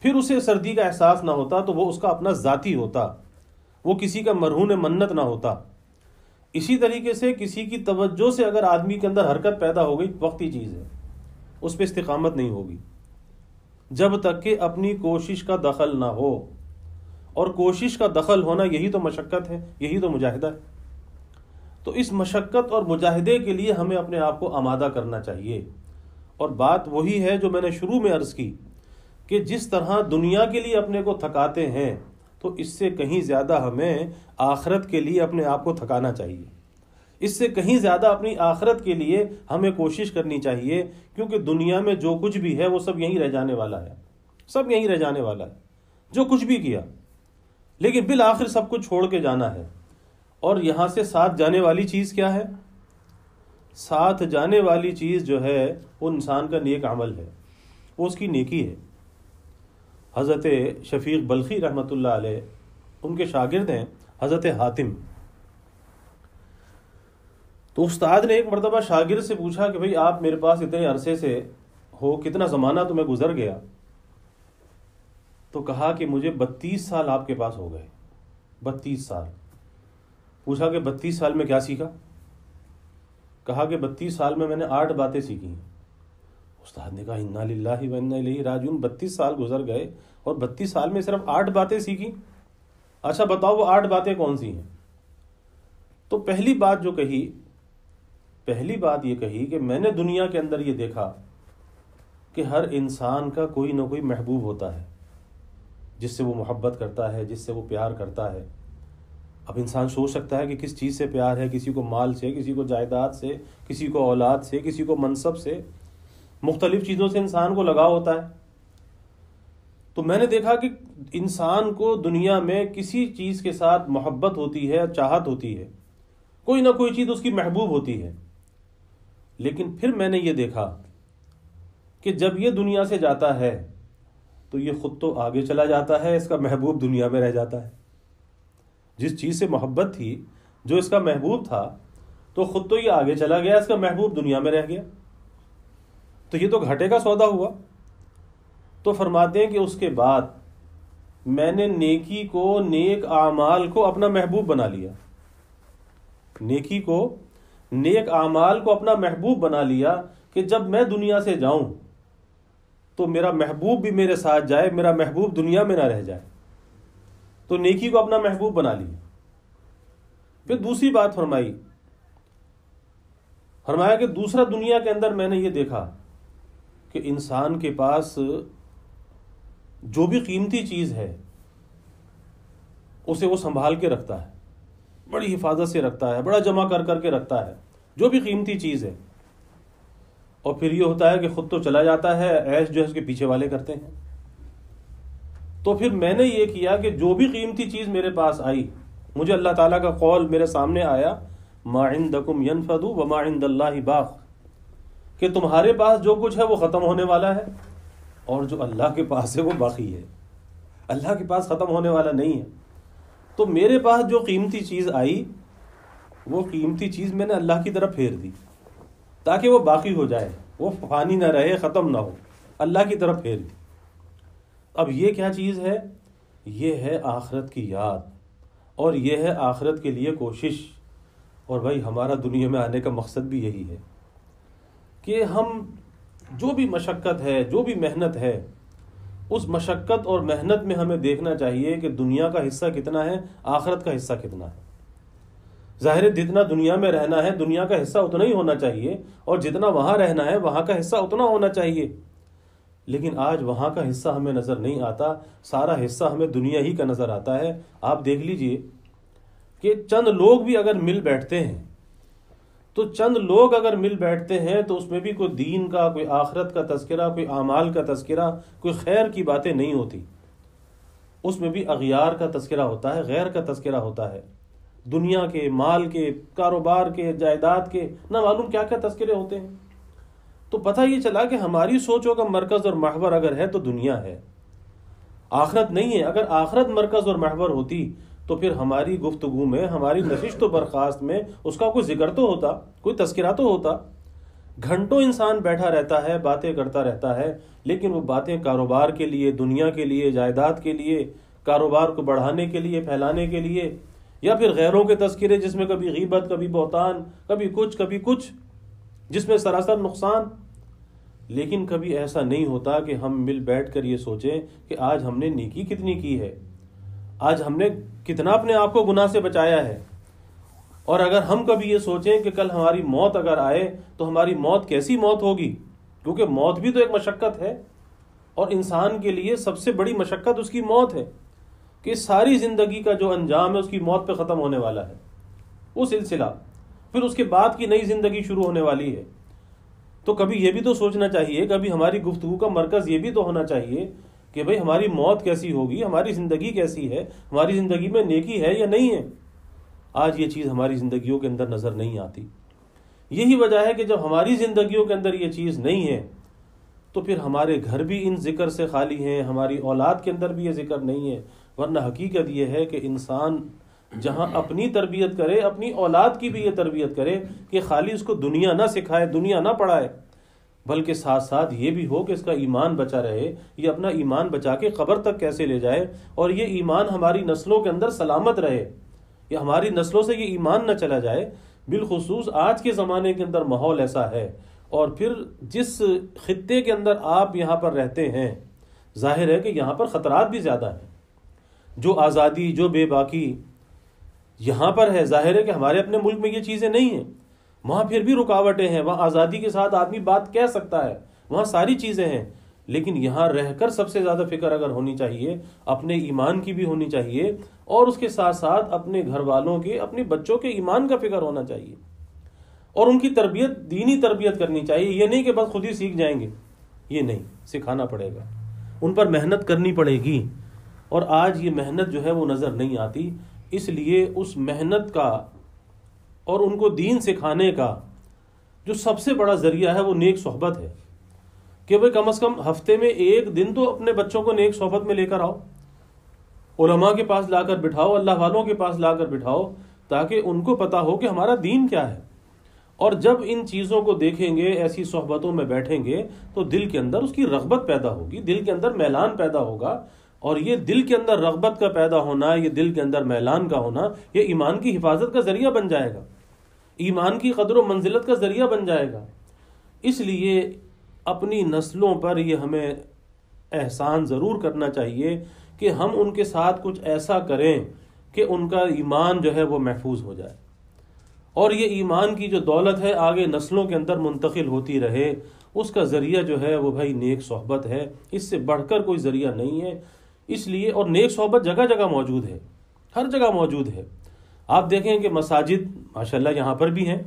پھر اسے سردی کا احساس نہ ہوتا، تو وہ اس کا اپنا ذاتی ہوتا، وہ کسی کا مرہون منت نہ ہوتا۔ اسی طریقے سے کسی کی توجہ سے اگر آدمی کے اندر حرکت پیدا ہو گئی، وقتی چیز ہے، اس پہ استقامت نہیں ہوگی جب تک کہ اپنی کوشش کا دخل نہ ہو، اور کوشش کا دخل ہونا یہی تو مشقت ہے، یہی تو مجاہدہ ہے۔ تو اس مشقت اور مجاہدے کے لیے ہمیں اپنے آپ کو آمادہ کرنا چاہیے، اور بات وہی ہے جو میں نے شروع میں عرض کی کہ جس طرح دنیا کے لیے اپنے کو تھکاتے ہیں، تو اس سے کہیں زیادہ ہمیں آخرت کے لیے اپنے آپ کو تھکانا چاہیے، اس سے کہیں زیادہ اپنی آخرت کے لیے ہمیں کوشش کرنی چاہیے، کیونکہ دنیا میں جو کچھ بھی ہے وہ سب یہیں رہ جانے والا ہے، سب یہیں رہ جانے والا ہے، جو کچھ بھی کیا، لیکن بالآخر سب کچھ چھوڑ کے جانا ہے۔ اور یہاں سے ساتھ جانے والی چیز کیا ہے؟ ساتھ جانے والی چیز جو ہے وہ انسان کا نیک عمل ہے، وہ اس کی نیکی ہے۔ حضرت شفیق بلخی رحمۃ اللہ علیہ، ان کے شاگرد ہیں حضرت حاتم۔ تو استاد نے ایک مرتبہ شاگرد سے پوچھا کہ بھئی آپ میرے پاس اتنے عرصے سے ہو، کتنا زمانہ تمہیں گزر گیا؟ تو کہا کہ مجھے 32 سال آپ کے پاس ہو گئے، 32 سال۔ پوچھا کہ 32 سال میں کیا سیکھا؟ کہا کہ 32 سال میں نے 8 باتیں سیکھی ہیں۔ استاد نے کہا انا للہ و انا الیہ راجعون، 32 سال گزر گئے اور 32 سال میں صرف 8 باتیں سیکھی؟ اچھا بتاؤ وہ 8 باتیں کون سی ہیں؟ تو پہلی بات یہ کہی کہ میں نے دنیا کے اندر یہ دیکھا کہ ہر انسان کا کوئی نہ کوئی محبوب ہوتا ہے، جس سے وہ محبت کرتا ہے، جس سے وہ پیار کرتا ہے۔ اب انسان سوچ سکتا ہے کہ کس چیز سے پیار ہے، کسی کو مال سے، کسی کو جائیداد سے، کسی کو اولاد سے، کسی کو منصب سے، مختلف چیزوں سے انسان کو لگاؤ ہوتا ہے۔ تو میں نے دیکھا کہ انسان کو دنیا میں کسی چیز کے ساتھ محبت ہوتی ہے، چاہت ہوتی ہے، کوئی نہ کوئی چیز اس کی محبوب ہوتی ہے۔ لیکن پھر میں نے یہ دیکھا کہ جب یہ دنیا سے جاتا ہے تو یہ خود تو آگے چلا جاتا ہے، اس کا محبوب دنیا میں رہ جاتا ہے۔ جس چیز سے محبت تھی، جو اس کا محبوب تھا، تو خود تو یہ آگے چلا گیا، اس کا محبوب دنیا میں رہ گیا، تو یہ تو گھاٹے کا سودا ہوا۔ تو فرماتے ہیں کہ اس کے بعد میں نے نیکی کو، نیک اعمال کو اپنا محبوب بنا لیا، نیکی کو، نیک اعمال کو اپنا محبوب بنا لیا، کہ جب میں دنیا سے جاؤں تو میرا محبوب بھی میرے ساتھ جائے، میرا محبوب دنیا میں نہ رہ جائے۔ تو نیکی کو اپنا محبوب بنا لیا۔ پھر دوسری بات فرمایا کہ دوسرا دنیا کے اندر میں نے یہ دیکھا کہ انسان کے پاس جو بھی قیمتی چیز ہے اسے وہ سنبھال کے رکھتا ہے، بڑی حفاظت سے رکھتا ہے، بڑا جمع کر کے رکھتا ہے، جو بھی قیمتی چیز ہے۔ اور پھر یہ ہوتا ہے کہ خود تو چلا جاتا ہے، عیش جو ہے اس کے پیچھے والے کرتے ہیں۔ تو پھر میں نے یہ کیا کہ جو بھی قیمتی چیز میرے پاس آئی، مجھے اللہ تعالیٰ کا قول میرے سامنے آیا، ما عندکم ینفد وما عند اللہ باق، کہ تمہارے پاس جو کچھ ہے وہ ختم ہونے والا ہے، اور جو اللہ کے پاس ہے وہ باقی ہے، اللہ کے پاس ختم ہونے والا نہیں ہے۔ تو میرے پاس جو قیمتی چیز آئی، وہ قیمتی چیز میں نے اللہ کی طرف پھیر دی تاکہ وہ باقی ہو جائے، وہ فانی نہ رہے، ختم نہ ہو، اللہ کی طرف پھیر دی۔ اب یہ کیا چیز ہے؟ یہ ہے آخرت کی یاد، اور یہ ہے آخرت کے لیے کوشش۔ اور بھائی ہمارا دنیا میں آنے کا مقصد بھی یہی ہے کہ ہم جو بھی مشقت ہے، جو بھی محنت ہے، اس مشقت اور محنت میں ہمیں دیکھنا چاہیے کہ دنیا کا حصہ کتنا ہے، آخرت کا حصہ کتنا ہے۔ ظاہر ہے جتنا دنیا میں رہنا ہے، دنیا کا حصہ اتنا ہی ہونا چاہیے، اور جتنا وہاں رہنا ہے وہاں کا حصہ اتنا ہونا چاہیے۔ لیکن آج وہاں کا حصہ ہمیں نظر نہیں آتا، سارا حصہ ہمیں دنیا ہی کا نظر آتا ہے۔ آپ دیکھ لیجئے کہ چند لوگ بھی اگر مل بیٹھتے ہیں، تو چند لوگ اگر مل بیٹھتے ہیں تو اس میں بھی کوئی دین کا، کوئی آخرت کا تذکرہ، کوئی اعمال کا تذکرہ، کوئی خیر کی باتیں نہیں ہوتی۔ اس میں بھی اغیار کا تذکرہ ہوتا ہے، غیر کا تذکرہ ہوتا ہے، دنیا کے، مال کے، کاروبار کے، جائیداد کے، نہ معلوم کیا کیا تذکرے ہوتے ہیں۔ تو پتہ یہ چلا کہ ہماری سوچوں کا مرکز اور محور اگر ہے تو دنیا ہے، آخرت نہیں ہے۔ اگر آخرت مرکز اور محور ہوتی تو پھر ہماری گفتگو میں، ہماری نشست و برخاست میں اس کا کوئی ذکر تو ہوتا، کوئی تذکرہ تو ہوتا۔ گھنٹوں انسان بیٹھا رہتا ہے، باتیں کرتا رہتا ہے، لیکن وہ باتیں کاروبار کے لیے، دنیا کے لیے، جائیداد کے لیے، کاروبار کو بڑھانے کے لیے، پھیلانے کے لیے، یا پھر غیروں کے تذکرے جس میں کبھی غیبت، کبھی بہتان، کبھی کچھ جس میں سراسر نقصان۔ لیکن کبھی ایسا نہیں ہوتا کہ ہم مل بیٹھ کر یہ سوچیں کہ آج ہم نے نیکی کتنی کی ہے، آج ہم نے کتنا اپنے آپ کو گناہ سے بچایا ہے۔ اور اگر ہم کبھی یہ سوچیں کہ کل ہماری موت اگر آئے تو ہماری موت کیسی موت ہوگی، کیونکہ موت بھی تو ایک مشقت ہے، اور انسان کے لیے سب سے بڑی مشقت اس کی موت ہے، کہ ساری زندگی کا جو انجام ہے اس کی موت پہ ختم ہونے والا ہے، وہ سلسلہ، پھر اس کے بعد کی نئی زندگی شروع ہونے والی ہے۔ تو کبھی یہ بھی تو سوچنا چاہیے، کبھی ہماری گفتگو کا مرکز یہ بھی تو ہونا چاہیے کہ بھئی ہماری موت کیسی ہوگی، ہماری زندگی کیسی ہے، ہماری زندگی میں نیکی ہے یا نہیں ہے۔ آج یہ چیز ہماری زندگیوں کے اندر نظر نہیں آتی۔ یہی وجہ ہے کہ جب ہماری زندگیوں کے اندر یہ چیز نہیں ہے تو پھر ہمارے گھر بھی ان ذکر سے خالی ہیں، ہماری اولاد کے اندر بھی یہ ذکر نہیں ہے۔ ورنہ حقیقت یہ ہے کہ انسان جہاں اپنی تربیت کرے، اپنی اولاد کی بھی یہ تربیت کرے کہ خالی اس کو دنیا نہ سکھائے، دنیا نہ پڑھائے، بلکہ ساتھ ساتھ یہ بھی ہو کہ اس کا ایمان بچا رہے، یہ اپنا ایمان بچا کے قبر تک کیسے لے جائے، اور یہ ایمان ہماری نسلوں کے اندر سلامت رہے، یا ہماری نسلوں سے یہ ایمان نہ چلا جائے۔ بالخصوص آج کے زمانے کے اندر ماحول ایسا ہے، اور پھر جس خطے کے اندر آپ یہاں پر رہتے ہیں، ظاہر ہے کہ یہاں پر خطرات بھی زیادہ ہیں۔ جو آزادی، جو بے باکی یہاں پر ہے، ظاہر ہے کہ ہمارے اپنے ملک میں یہ چیزیں نہیں ہیں، وہاں پھر بھی رکاوٹیں ہیں، وہاں آزادی کے ساتھ آدمی بات کہہ سکتا ہے، وہاں ساری چیزیں ہیں، لیکن یہاں رہ کر سب سے زیادہ فکر اگر ہونی چاہیے اپنے ایمان کی بھی ہونی چاہیے، اور اس کے ساتھ ساتھ اپنے گھر والوں کے، اپنے بچوں کے ایمان کا فکر ہونا چاہیے، اور ان کی تربیت، دینی تربیت کرنی چاہیے۔ یہ نہیں کہ بس خود ہی سیکھ جائیں گے، یہ نہیں، سکھانا پڑے گا، ان پر محنت کرنی پڑے گی، اور آج یہ محنت جو ہے وہ نظر نہیں آتی۔ اس لیے اس محنت کا اور ان کو دین سکھانے کا جو سب سے بڑا ذریعہ ہے وہ نیک صحبت ہے، کہ بھئی کم از کم ہفتے میں ایک دن تو اپنے بچوں کو نیک صحبت میں لے کر آؤ، علماء کے پاس لا کر بٹھاؤ، اللہ والوں کے پاس لا کر بٹھاؤ، تاکہ ان کو پتہ ہو کہ ہمارا دین کیا ہے۔ اور جب ان چیزوں کو دیکھیں گے، ایسی صحبتوں میں بیٹھیں گے، تو دل کے اندر اس کی رغبت پیدا ہوگی، دل کے اندر میلان پیدا ہوگا، اور یہ دل کے اندر رغبت کا پیدا ہونا، یہ دل کے اندر میلان کا ہونا، یہ ایمان کی حفاظت کا ذریعہ بن جائے گا، ایمان کی قدر و منزلت کا ذریعہ بن جائے گا۔ اس لیے اپنی نسلوں پر یہ ہمیں احسان ضرور کرنا چاہیے کہ ہم ان کے ساتھ کچھ ایسا کریں کہ ان کا ایمان جو ہے وہ محفوظ ہو جائے، اور یہ ایمان کی جو دولت ہے آگے نسلوں کے اندر منتقل ہوتی رہے۔ اس کا ذریعہ جو ہے وہ بھائی نیک صحبت ہے، اس سے بڑھ کر کوئی ذریعہ نہیں ہے۔ اس لیے، اور نیک صحبت جگہ جگہ موجود ہے، ہر جگہ موجود ہے۔ آپ دیکھیں کہ مساجد ماشاءاللہ یہاں پر بھی ہیں،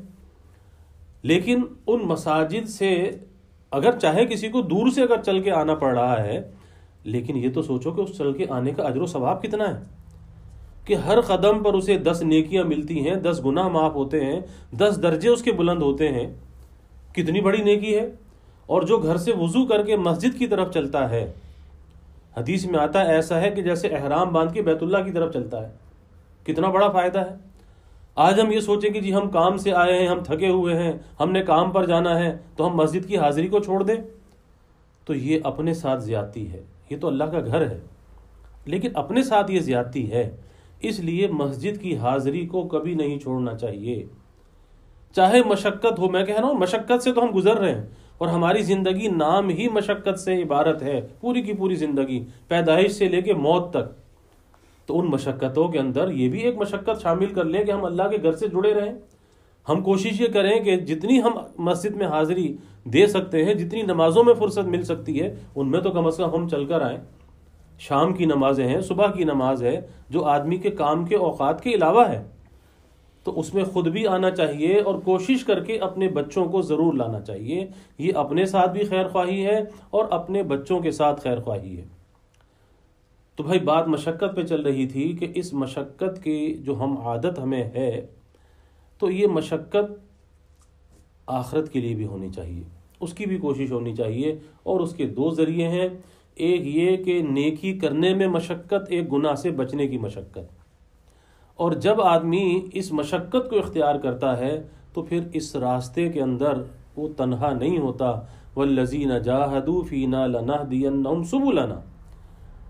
لیکن ان مساجد سے اگر چاہے کسی کو دور سے اگر چل کے آنا پڑ رہا ہے، لیکن یہ تو سوچو کہ اس چل کے آنے کا اجر و ثواب کتنا ہے، کہ ہر قدم پر اسے 10 نیکیاں ملتی ہیں، 10 گناہ معاف ہوتے ہیں، 10 درجے اس کے بلند ہوتے ہیں۔ کتنی بڑی نیکی ہے۔ اور جو گھر سے وضو کر کے مسجد کی طرف چلتا ہے، حدیث میں آتا ہے ایسا ہے کہ جیسے احرام باندھ کے بیت اللہ کی طرف چلتا ہے، کتنا بڑا فائدہ ہے۔ آج ہم یہ سوچیں کہ جی ہم کام سے آئے ہیں، ہم تھکے ہوئے ہیں، ہم نے کام پر جانا ہے، تو ہم مسجد کی حاضری کو چھوڑ دیں، تو یہ اپنے ساتھ زیادتی ہے۔ یہ تو اللہ کا گھر ہے، لیکن اپنے ساتھ یہ زیادتی ہے۔ اس لیے مسجد کی حاضری کو کبھی نہیں چھوڑنا چاہیے، چاہے مشقت ہو۔ میں کہہ رہا ہوں مشقت سے تو ہم گزر رہے ہیں، اور ہماری زندگی نام ہی مشقت سے عبارت ہے، پوری کی پوری زندگی، پیدائش سے لے کے موت تک۔ تو ان مشقتوں کے اندر یہ بھی ایک مشقت شامل کر لیں کہ ہم اللہ کے گھر سے جڑے رہیں۔ ہم کوشش یہ کریں کہ جتنی ہم مسجد میں حاضری دے سکتے ہیں، جتنی نمازوں میں فرصت مل سکتی ہے، ان میں تو کم از کم ہم چل کر آئیں۔ شام کی نمازیں ہیں، صبح کی نماز ہے، جو آدمی کے کام کے اوقات کے علاوہ ہے، تو اس میں خود بھی آنا چاہیے، اور کوشش کر کے اپنے بچوں کو ضرور لانا چاہیے۔ یہ اپنے ساتھ بھی خیر خواہی ہے اور اپنے بچوں کے ساتھ خیر خواہی ہے۔ تو بھائی بات مشقت پہ چل رہی تھی کہ اس مشقت کی جو ہم عادت ہمیں ہے، تو یہ مشقت آخرت کے لیے بھی ہونی چاہیے، اس کی بھی کوشش ہونی چاہیے۔ اور اس کے دو ذریعے ہیں، ایک یہ کہ نیکی کرنے میں مشقت، ایک گناہ سے بچنے کی مشقت۔ اور جب آدمی اس مشقت کو اختیار کرتا ہے تو پھر اس راستے کے اندر وہ تنہا نہیں ہوتا۔ والذین جاہدوا فینا لنہدینہم سبلنا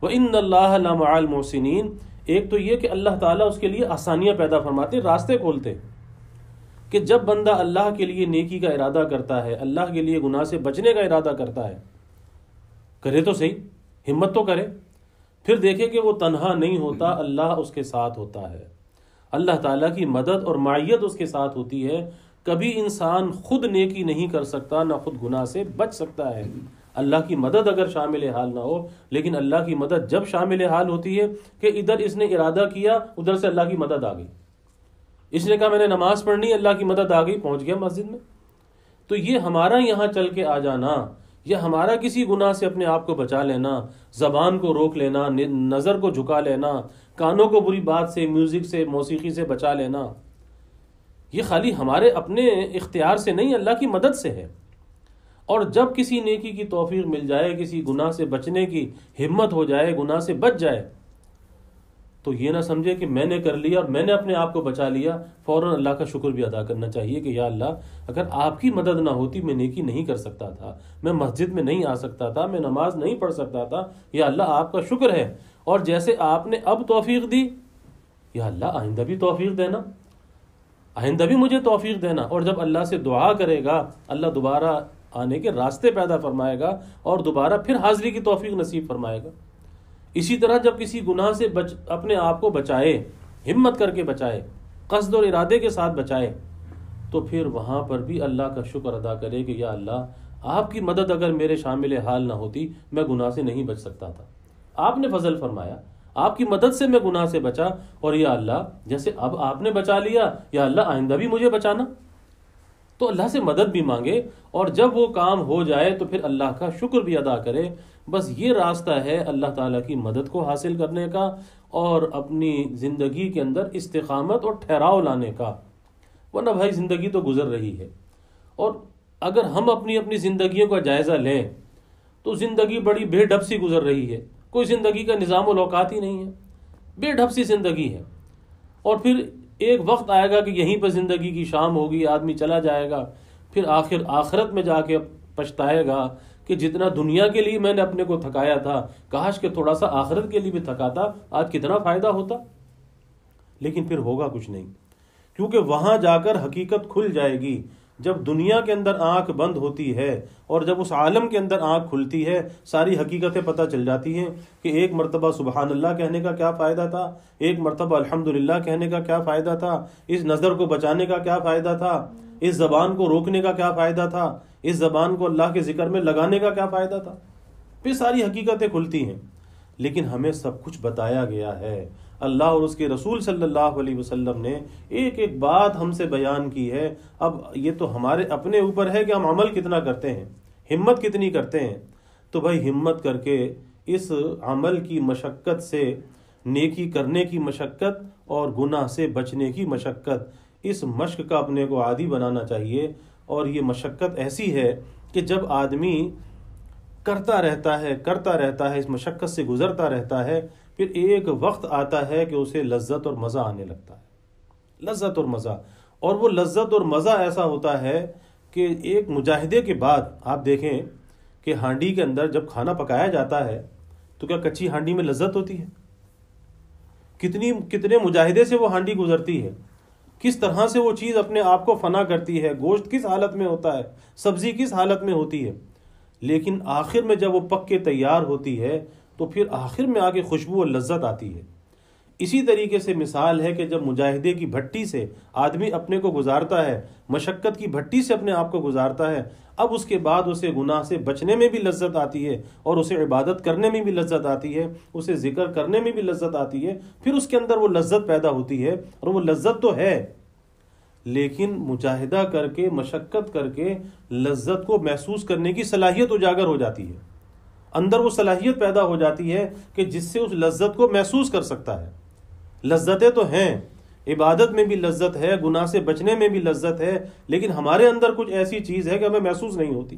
وان اللہ لمع المحسنین۔ ایک تو یہ کہ اللہ تعالیٰ اس کے لیے آسانیاں پیدا فرماتے، راستے کھولتے، کہ جب بندہ اللہ کے لیے نیکی کا ارادہ کرتا ہے، اللہ کے لیے گناہ سے بچنے کا ارادہ کرتا ہے، کرے تو صحیح، ہمت تو کرے، پھر دیکھے کہ وہ تنہا نہیں ہوتا، اللہ اس کے ساتھ ہوتا ہے، اللہ تعالیٰ کی مدد اور معیت اس کے ساتھ ہوتی ہے۔ کبھی انسان خود نیکی نہیں کر سکتا، نہ خود گناہ سے بچ سکتا ہے، اللہ کی مدد اگر شامل حال نہ ہو۔ لیکن اللہ کی مدد جب شامل حال ہوتی ہے کہ ادھر اس نے ارادہ کیا، ادھر سے اللہ کی مدد آ گئی، اس نے کہا میں نے نماز پڑھنی، اللہ کی مدد آ گئی، پہنچ گیا مسجد میں۔ تو یہ ہمارا یہاں چل کے آ جانا، یا ہمارا کسی گناہ سے اپنے آپ کو بچا لینا، زبان کو روک لینا، نظر کو جھکا لینا، کانوں کو بری بات سے، میوزک سے، موسیقی سے بچا لینا، یہ خالی ہمارے اپنے اختیار سے نہیں، اللہ کی مدد سے ہے۔ اور جب کسی نیکی کی توفیق مل جائے، کسی گناہ سے بچنے کی ہمت ہو جائے، گناہ سے بچ جائے، تو یہ نہ سمجھے کہ میں نے کر لیا اور میں نے اپنے آپ کو بچا لیا، فوراً اللہ کا شکر بھی ادا کرنا چاہیے کہ یا اللہ اگر آپ کی مدد نہ ہوتی میں نیکی نہیں کر سکتا تھا، میں مسجد میں نہیں آ سکتا تھا، میں نماز نہیں پڑھ سکتا تھا، یا اللہ آپ کا شکر ہے، اور جیسے آپ نے اب توفیق دی، یا اللہ آئندہ بھی توفیق دینا، آئندہ بھی مجھے توفیق دینا۔ اور جب اللہ سے دعا کرے گا، اللہ دوبارہ آنے کے راستے پیدا فرمائے گا اور دوبارہ پھر حاضری کی توفیق نصیب فرمائے گا۔ اسی طرح جب کسی گناہ سے اپنے آپ کو بچائے، ہمت کر کے بچائے، قصد اور ارادے کے ساتھ بچائے، تو پھر وہاں پر بھی اللہ کا شکر ادا کرے کہ یا اللہ آپ کی مدد اگر میرے شامل حال نہ ہوتی میں گناہ سے نہیں بچ سکتا تھا، آپ نے فضل فرمایا، آپ کی مدد سے میں گناہ سے بچا، اور یا اللہ جیسے اب آپ نے بچا لیا، یا اللہ آئندہ بھی مجھے بچانا۔ تو اللہ سے مدد بھی مانگے، اور جب وہ کام ہو جائے تو پھر اللہ کا شکر بھی ادا کرے۔ بس یہ راستہ ہے اللہ تعالیٰ کی مدد کو حاصل کرنے کا اور اپنی زندگی کے اندر استقامت اور ٹھہراؤ لانے کا، ورنہ بھائی زندگی تو گزر رہی ہے۔ اور اگر ہم اپنی زندگیوں کا جائزہ لیں تو زندگی بڑی بے ڈھب سی گزر رہی ہے، کوئی زندگی کا نظام و اوقات ہی نہیں ہے، بے ڈھب سی زندگی ہے۔ اور پھر ایک وقت آئے گا کہ یہیں پر زندگی کی شام ہوگی، آدمی چلا جائے گا، پھر آخرت میں جا کے پچھتائے گا کہ جتنا دنیا کے لیے میں نے اپنے کو تھکایا تھا، کاش کہ تھوڑا سا آخرت کے لیے بھی تھکاتا، آج کتنا فائدہ ہوتا۔ لیکن پھر ہوگا کچھ نہیں، کیونکہ وہاں جا کر حقیقت کھل جائے گی۔ جب دنیا کے اندر آنکھ بند ہوتی ہے اور جب اس عالم کے اندر آنکھ کھلتی ہے، ساری حقیقتیں پتہ چل جاتی ہیں کہ ایک مرتبہ سبحان اللہ کہنے کا کیا فائدہ تھا، ایک مرتبہ الحمدللہ کہنے کا کیا فائدہ تھا، اس نظر کو بچانے کا کیا فائدہ تھا، اس زبان کو روکنے کا کیا فائدہ تھا، اس زبان کو اللہ کے ذکر میں لگانے کا کیا فائدہ تھا۔ پھر ساری حقیقتیں کھلتی ہیں، لیکن ہمیں سب کچھ بتایا گیا ہے۔ اللہ اور اس کے رسول صلی اللہ علیہ وسلم نے ایک ایک بات ہم سے بیان کی ہے۔ اب یہ تو ہمارے اپنے اوپر ہے کہ ہم عمل کتنا کرتے ہیں، ہمت کتنی کرتے ہیں۔ تو بھائی ہمت کر کے اس عمل کی مشقت سے، نیکی کرنے کی مشقت اور گناہ سے بچنے کی مشقت، اس مشق کا اپنے کو عادی بنانا چاہیے۔ اور یہ مشقت ایسی ہے کہ جب آدمی کرتا رہتا ہے، اس مشقت سے گزرتا رہتا ہے، پھر ایک وقت آتا ہے کہ اسے لذت اور مزہ آنے لگتا ہے، لذت اور مزہ۔ اور وہ لذت اور مزہ ایسا ہوتا ہے کہ ایک مجاہدے کے بعد آپ دیکھیں کہ ہانڈی کے اندر جب کھانا پکایا جاتا ہے تو کیا کچی ہانڈی میں لذت ہوتی ہے؟ کتنے مجاہدے سے وہ ہانڈی گزرتی ہے، کس طرح سے وہ چیز اپنے آپ کو فنا کرتی ہے، گوشت کس حالت میں ہوتا ہے، سبزی کس حالت میں ہوتی ہے، لیکن آخر میں جب وہ پک کے تیار ہوتی ہے تو پھر آخر میں آگے خوشبو اور لذت آتی ہے۔ اسی طریقے سے مثال ہے کہ جب مجاہدے کی بھٹی سے آدمی اپنے کو گزارتا ہے، مشقت کی بھٹی سے اپنے آپ کو گزارتا ہے، اب اس کے بعد اسے گناہ سے بچنے میں بھی لذت آتی ہے، اور اسے عبادت کرنے میں بھی لذت آتی ہے، اسے ذکر کرنے میں بھی لذت آتی ہے، پھر اس کے اندر وہ لذت پیدا ہوتی ہے، اور وہ لذت تو ہے، لیکن مجاہدہ کر کے، مشقت کر کے لذت کو محسوس کرنے کی صلاحیت اجاگر ہو جاتی ہے، اندر وہ صلاحیت پیدا ہو جاتی ہے کہ جس سے اس لذت کو محسوس کر سکتا ہے۔ لذتیں تو ہیں، عبادت میں بھی لذت ہے، گناہ سے بچنے میں بھی لذت ہے، لیکن ہمارے اندر کچھ ایسی چیز ہے کہ ہمیں محسوس نہیں ہوتی۔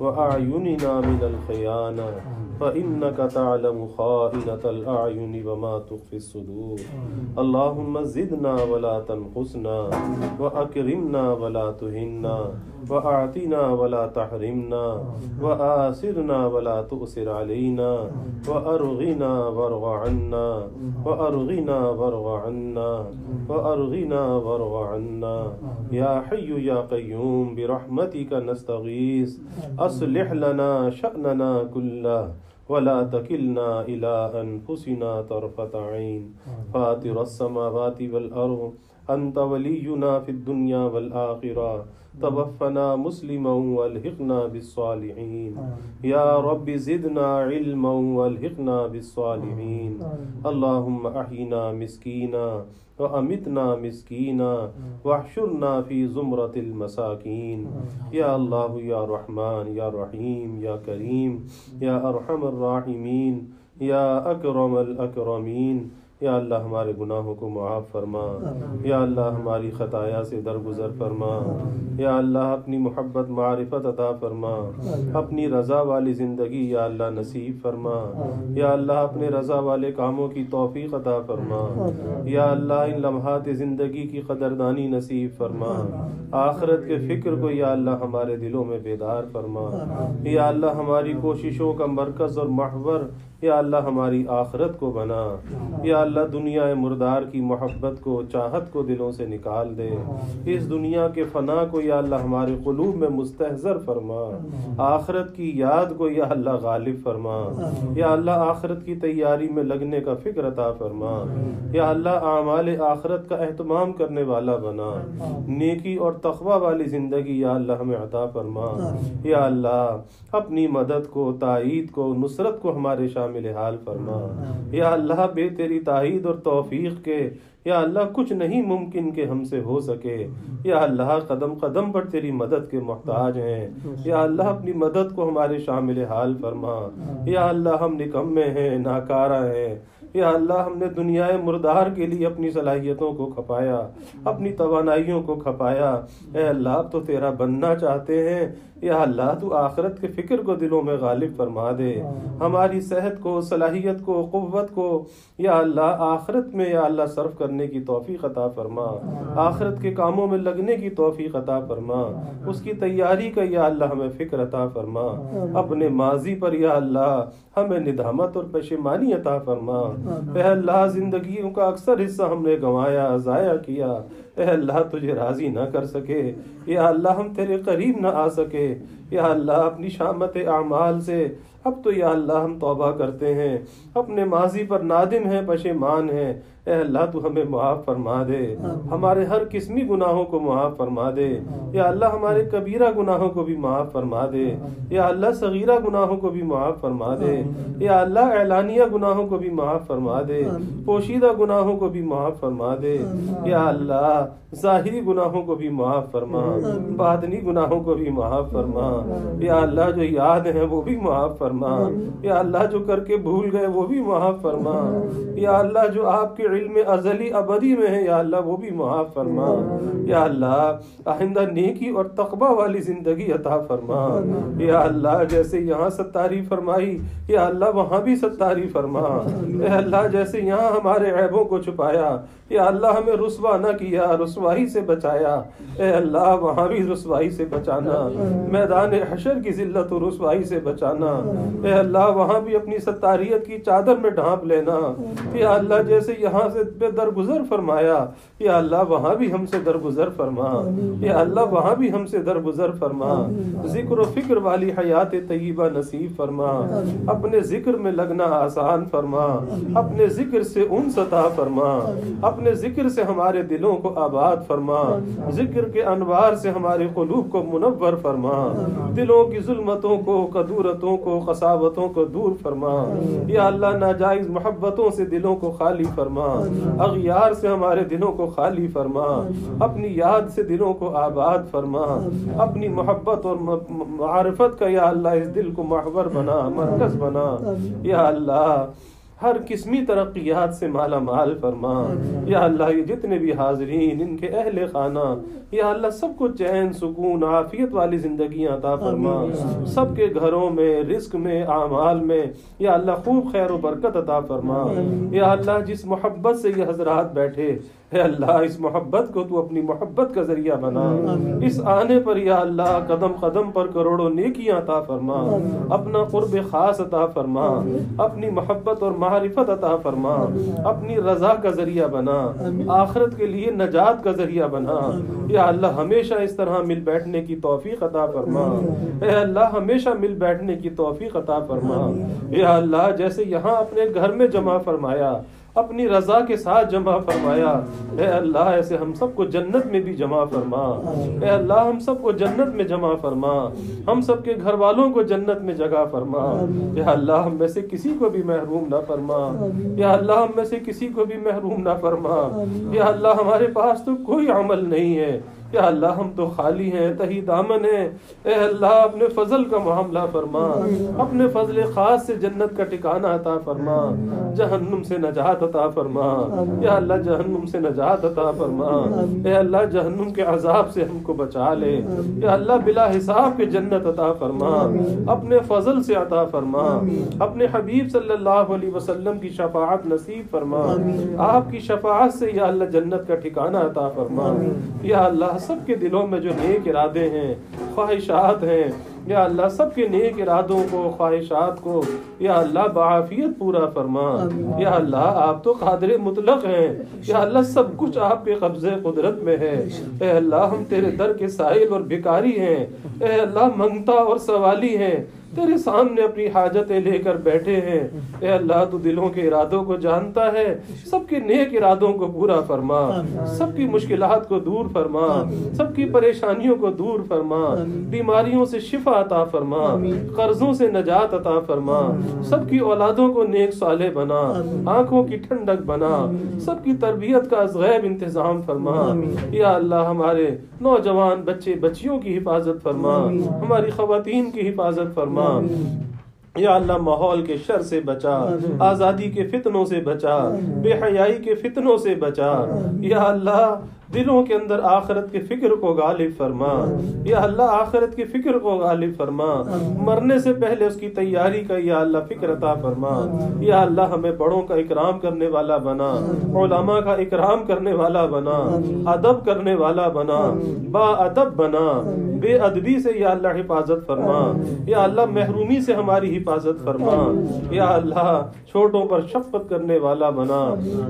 وأعيننا من الخيانة فإنك تعلم خائنة الأعين وما تخفي الصدور اللهم زدنا ولا تنقصنا وأكرمنا ولا تهنا وأعطنا ولا تحرمنا وآثرنا ولا تؤثر علينا وأرغنا وارغ عنا وأرغنا وارغ عنا وأرغنا وارغ عنا يا حي يا قيوم برحمتك نستغيث أصلح لنا شأننا كله ولا تكلنا إلى أنفسنا طرفة عين فاطر السماوات والأرض أنت ولينا في الدنيا والآخرة توفنا مسلما والحقنا بالصالحين يا رب زدنا علما والحقنا بالصالحين اللهم أحينا مسكينا وأمتنا مسكينا واحشرنا في زمرة المساكين يا الله يا رحمن يا رحيم يا كريم يا أرحم الراحمين يا أكرم الأكرمين یا اللہ ہمارے گناہوں کو معاف فرما، یا اللہ ہماری خطایا سے درگزر فرما، یا اللہ اپنی محبت معرفت عطا فرما، اپنی رضا والی زندگی یا اللہ نصیب فرما، یا اللہ اپنے رضا والے کاموں کی توفیق عطا فرما، یا اللہ ان لمحات زندگی کی قدردانی نصیب فرما، آخرت کے فکر کو یا اللہ ہمارے دلوں میں بیدار فرما، یا اللہ ہماری کوششوں کا مرکز اور محور یا اللہ ہماری آخرت کو بنا، یا اللہ دنیا مردار کی محبت کو چاہت کو دلوں سے نکال دے، اس دنیا کے فنا کو یا اللہ ہمارے قلوب میں مستحضر فرما، آخرت کی یاد کو یا اللہ غالب فرما، یا اللہ آخرت کی تیاری میں لگنے کا فکر عطا فرما، یا اللہ اعمال آخرت کا اہتمام کرنے والا بنا، نیکی اور تقوی والی زندگی یا اللہ ہمیں عطا فرما، یا اللہ اپنی مدد کو تائید کو نصرت کو ہمارے شامل حال فرما، یا اللہ بے تیری تائید اور توفیق کے یا اللہ کچھ نہیں ممکن کہ ہم سے ہو سکے، یا اللہ قدم قدم پر تیری مدد کے محتاج ہیں، یا اللہ اپنی مدد کو ہمارے شامل حال فرما، یا اللہ ہم نکمے ہیں ناکارہ ہیں، یا اللہ ہم نے دنیا مردار کے لیے اپنی صلاحیتوں کو کھپایا، اپنی توانائیوں کو کھپایا، اے اللہ اب تو تیرا بننا چاہتے ہیں، یا اللہ تو آخرت کے فکر کو دلوں میں غالب فرما دے، ہماری صحت کو صلاحیت کو قوت کو یا اللہ آخرت میں یا اللہ صرف کرنے کی توفیق عطا فرما، آخرت کے کاموں میں لگنے کی توفیق عطا فرما، اس کی تیاری کا یا اللہ ہمیں فکر عطا فرما، اپنے ماضی پر یا اللہ ہمیں ندامت اور پشیمانی عطا فرما، اے اللہ زندگیوں کا اکثر حصہ ہم نے گنوایا ضائع کیا، اے اللہ تجھے راضی نہ کر سکے، یا اللہ ہم تیرے قریب نہ آ سکے، یا اللہ اپنی شامت اعمال سے اب تو یا اللہ ہم توبہ کرتے ہیں، اپنے ماضی پر نادم ہیں پشیمان ہیں، اے اللہ تو ہمیں معاف فرما دے، ہمارے ہر قسمی گناہوں کو معاف فرما دے، یا اللہ ہمارے کبیرہ گناہوں کو بھی معاف فرما دے، یا اللہ صغیرہ گناہوں کو بھی معاف فرما دے، یا اللہ اعلانیہ گناہوں کو بھی معاف فرما دے، پوشیدہ گناہوں کو بھی معاف فرما دے، یا اللہ ظاہری گناہوں کو بھی معاف فرما، باطنی گناہوں کو بھی معاف فرما، یا اللہ جو یاد ہیں وہ بھی معاف فرما، یا اللہ جو کر کے بھول گئے وہ بھی معاف فرما، یا اللہ جو آپ کے علم ازلی ابدی میں ہے یا اللہ وہ بھی معاف فرما، یا اللہ آئندہ نیکی اور تقوی والی زندگی عطا فرما، یا اللہ جیسے یہاں ستاری فرمائی یا اللہ وہاں بھی ستاری فرما، اے اللہ جیسے یہاں ہمارے عیبوں کو چھپایا یا اللہ ہمیں رسوا نہ کیا رسوائی سے بچایا، اے اللہ وہاں بھی رسوائی سے بچانا، میدان حشر کی ذلت و رسوائی سے بچانا، اے اللہ وہاں بھی اپنی ستاریت کی چادر میں ڈھانپ لینا، یا اللہ جیسے یہاں سے بے درگزر فرمایا یا اللہ وہاں بھی ہم سے درگزر فرما، یا اللہ وہاں بھی ہم سے درگزر فرما، ذکر و فکر والی حیات طیبہ نصیب فرما، اپنے ذکر میں لگنا آسان فرما، اپنے ذکر سے انس عطا فرما، اپنے ذکر سے ہمارے دلوں کو آباد فرما، ذکر کے انوار سے ہمارے قلوب کو منور فرما، دلوں کی ظلمتوں کو کدورتوں کو قساوتوں کو دور فرما، یا اللہ ناجائز محبتوں سے دلوں کو خالی فرما، اغیار سے ہمارے دلوں کو خالی فرما، اپنی یاد سے دلوں کو آباد فرما، اپنی محبت اور معرفت کا یا اللہ اس دل کو محور بنا مرکز بنا، یا اللہ ہر قسمی ترقیات سے مالا مال فرما یا اللہ یہ جتنے بھی حاضرین ان کے اہل خانہ یا اللہ سب کو چین سکون عافیت والی زندگیاں عطا فرما سب کے گھروں میں رزق میں اعمال میں یا اللہ خوب خیر و برکت عطا فرما یا اللہ جس محبت سے یہ حضرات بیٹھے اے اللہ اس محبت کو تو اپنی محبت کا ذریعہ بنا اس آنے پر یا اللہ قدم قدم پر کروڑوں نیکیاں عطا فرما اپنا قرب خاص عطا فرما اپنی محبت اور معرفت عطا فرما اپنی رضا کا ذریعہ بنا آخرت کے لیے نجات کا ذریعہ بنا یا اللہ ہمیشہ اس طرح مل بیٹھنے کی توفیق عطا فرما اے اللہ ہمیشہ مل بیٹھنے کی توفیق عطا فرما یا اللہ جیسے یہاں اپنے گھر میں جمع فرمایا اپنی رضا کے ساتھ جمع فرمایا اے اللہ ایسے ہم سب کو جنت میں بھی جمع فرما اے اللہ ہم سب کو جنت میں جمع فرما ہم سب کے گھر والوں کو جنت میں جگہ فرما یا اللہ ہم میں سے کسی کو بھی محروم نہ فرما یا اللہ ہم میں سے کسی کو بھی محروم نہ فرما یا اللہ ہمارے پاس تو کوئی عمل نہیں ہے یا اللہ ہم تو خالی ہیں تہی دامن ہیں اے اللہ اپنے فضل کا معاملہ فرما اپنے فضل خاص سے جنت کا ٹھکانہ عطا فرما جہنم سے نجات عطا فرما یا اللہ جہنم سے نجات عطا فرما اے اللہ جہنم کے عذاب سے ہم کو بچا لے یا اللہ بلا حساب کے جنت عطا فرما اپنے فضل سے عطا فرما اپنے حبیب صلی اللہ علیہ وسلم کی شفاعت نصیب فرما آپ کی شفاعت سے یا اللہ جنت کا ٹھکانہ عطا فرما یا اللہ سب کے دلوں میں جو نیک ارادے ہیں خواہشات ہیں یا اللہ سب کے نیک ارادوں کو خواہشات کو یا اللہ بعافیت پورا فرما یا اللہ آپ تو قادر مطلق ہیں یا اللہ سب کچھ آپ کے قبضے قدرت میں ہے اے اللہ ہم تیرے در کے سائل اور بھکاری ہیں اے اللہ منگتا اور سوالی ہیں تیرے سامنے اپنی حاجتیں لے کر بیٹھے ہیں اے اللہ تو دلوں کے ارادوں کو جانتا ہے سب کے نیک ارادوں کو پورا فرما سب کی مشکلات کو دور فرما سب کی پریشانیوں کو دور فرما بیماریوں سے شفا عطا فرما قرضوں سے نجات عطا فرما سب کی اولادوں کو نیک صالح بنا آنکھوں کی ٹھنڈک بنا سب کی تربیت کا از غیب انتظام فرما یا اللہ ہمارے نوجوان بچے بچیوں کی حفاظت فرما ہماری خواتین کی حفاظت فرما یا اللہ ماحول کے شر سے بچا آزادی کے فتنوں سے بچا بے حیائی کے فتنوں سے بچا یا اللہ دلوں کے اندر آخرت کے فکر کو غالب فرما یا اللہ آخرت کے فکر کو غالب فرما مرنے سے پہلے اس کی تیاری کا یا اللہ فکر عطا فرما یا اللہ ہمیں بڑوں کا اکرام کرنے والا بنا علماء کا اکرام کرنے والا بنا ادب کرنے والا بنا با ادب بنا بے ادبی سے یا اللہ حفاظت فرما یا اللہ محرومی سے ہماری حفاظت فرما یا اللہ چھوٹوں پر شفقت کرنے والا بنا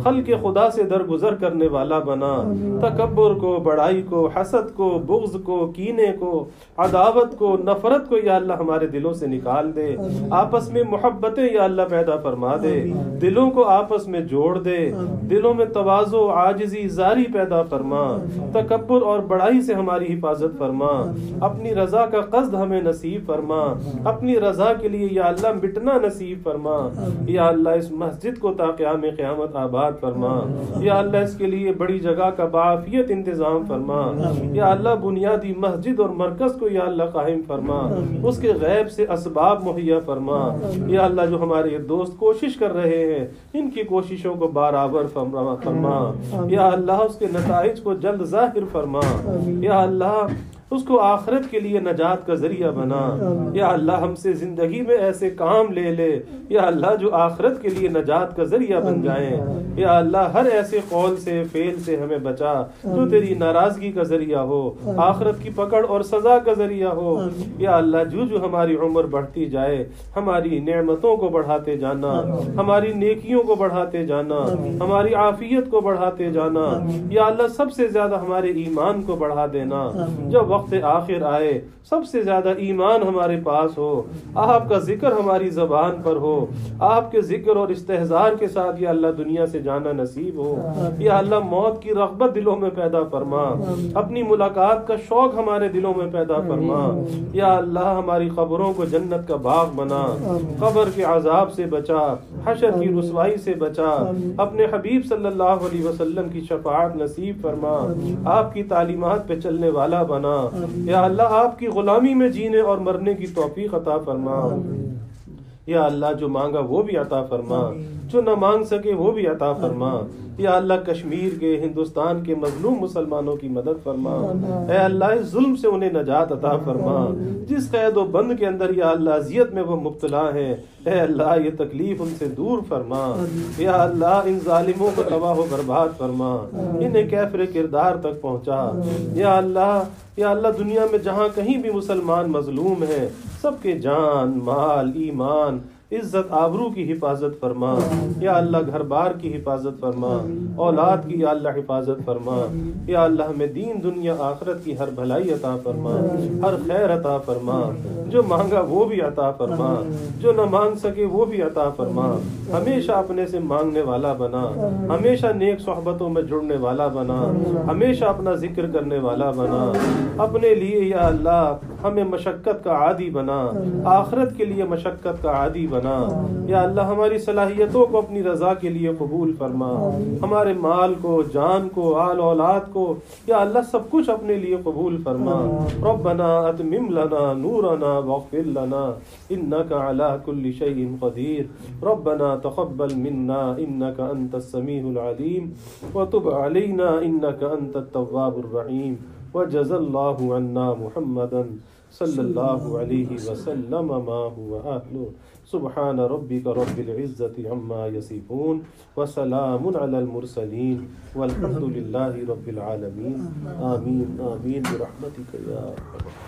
خلق خدا سے درگزر کرنے والا بنا تکبر کو بڑائی کو حسد کو بغض کو کینے کو عداوت کو نفرت کو یا اللہ ہمارے دلوں سے نکال دے آپس میں محبتیں یا اللہ پیدا فرما دے دلوں کو آپس میں جوڑ دے دلوں میں تواضع عاجزی زاری پیدا فرما تکبر اور بڑائی سے ہماری حفاظت فرما اپنی رضا کا قصد ہمیں نصیب فرما اپنی رضا کے لیے یا اللہ مٹنا نصیب فرما یا اللہ اس مسجد کو تا قیام قیامت آباد فرما یا اللہ اس کے لیے بڑی جگہ کا عافیت انتظام فرما یا اللہ بنیادی مسجد اور مرکز کو یا اللہ قائم فرما اس کے غیب سے اسباب مہیا فرما یا اللہ جو ہمارے یہ دوست کوشش کر رہے ہیں ان کی کوششوں کو برابر فرما یا اللہ اس کے نتائج کو جلد ظاہر فرما یا اللہ اس کو آخرت کے لیے نجات کا ذریعہ بنا یا اللہ ہم سے زندگی میں ایسے کام لے لے یا اللہ جو آخرت کے لیے نجات کا ذریعہ بن جائیں یا اللہ ہر ایسے قول سے فعل سے ہمیں بچا جو تیری ناراضگی کا ذریعہ ہو آخرت کی پکڑ اور سزا کا ذریعہ ہو یا اللہ جو ہماری عمر بڑھتی جائے ہماری نعمتوں کو بڑھاتے جانا ہماری نیکیوں کو بڑھاتے جانا ہماری عافیت کو بڑھاتے جانا یا اللہ سب سے زیادہ ہمارے ایمان کو بڑھا دینا جب وقت آخر آئے سب سے زیادہ ایمان ہمارے پاس ہو آپ کا ذکر ہماری زبان پر ہو آپ کے ذکر اور استحضار کے ساتھ یا اللہ دنیا سے جانا نصیب ہو یا اللہ موت کی رغبت دلوں میں پیدا فرما اپنی ملاقات کا شوق ہمارے دلوں میں پیدا فرما یا اللہ ہماری قبروں کو جنت کا باغ بنا قبر کے عذاب سے بچا حشر کی رسوائی سے بچا اپنے حبیب صلی اللہ علیہ وسلم کی شفاعت نصیب فرما آپ کی تعلیمات پہ چلنے والا بنا یا اللہ آپ کی غلامی میں جینے اور مرنے کی توفیق عطا فرما یا اللہ جو مانگا وہ بھی عطا فرما جو نہ مانگ سکے وہ بھی عطا فرما. یا اللہ کشمیر کے، ہندوستان کے مظلوم مسلمانوں کی مدد فرما. اے اللہ اس ظلم سے انہیں نجات عطا فرما. جس قید و بند کے اندر یا اللہ اذیت میں وہ مبتلا ہیں، اے اللہ یہ تکلیف ان سے دور فرما. یا اللہ ان ظالموں کو تباہ و برباد فرما، انہیں کیفر کردار تک پہنچا. یا اللہ دنیا میں جہاں کہیں بھی مسلمان مظلوم ہیں، سب کے جان، مال، ایمان، عزت، آبرو کی حفاظت فرما. یا اللہ گھر بار کی حفاظت فرما، اولاد کی یا اللہ حفاظت فرما. یا اللہ ہمیں دین دنیا آخرت کی ہر بھلائی عطا فرما، ہر خیر عطا فرما. جو مانگا وہ بھی عطا فرما، جو نہ مانگ سکے وہ بھی عطا فرما. ہمیشہ اپنے سے مانگنے والا بنا، ہمیشہ نیک صحبتوں میں جڑنے والا بنا، ہمیشہ اپنا ذکر کرنے والا بنا. اپنے لیے یا اللہ ہمیں مشقت کا عادی بنا، آخرت کے لیے مشقت کا عادی بنا. یا اللہ ہماری صلاحیتوں کو اپنی رضا کے لیے قبول فرما. ہمارے مال کو، جان کو، آل اولاد کو یا اللہ سب کچھ اپنے لیے قبول فرما. ربنا اتمم لنا نورنا واغفر لنا انك على كل شيء قدير. ربنا تقبل منا انك انت السميع العليم وتب علينا انك انت التواب الرحيم. وجزى الله عنا محمدا صلی اللہ علیہ وسلم ما هو أهله. سبحان ربك رب العزة عما يصفون وسلام على المرسلين والحمد لله رب العالمين. آمين آمين برحمتك يا رب.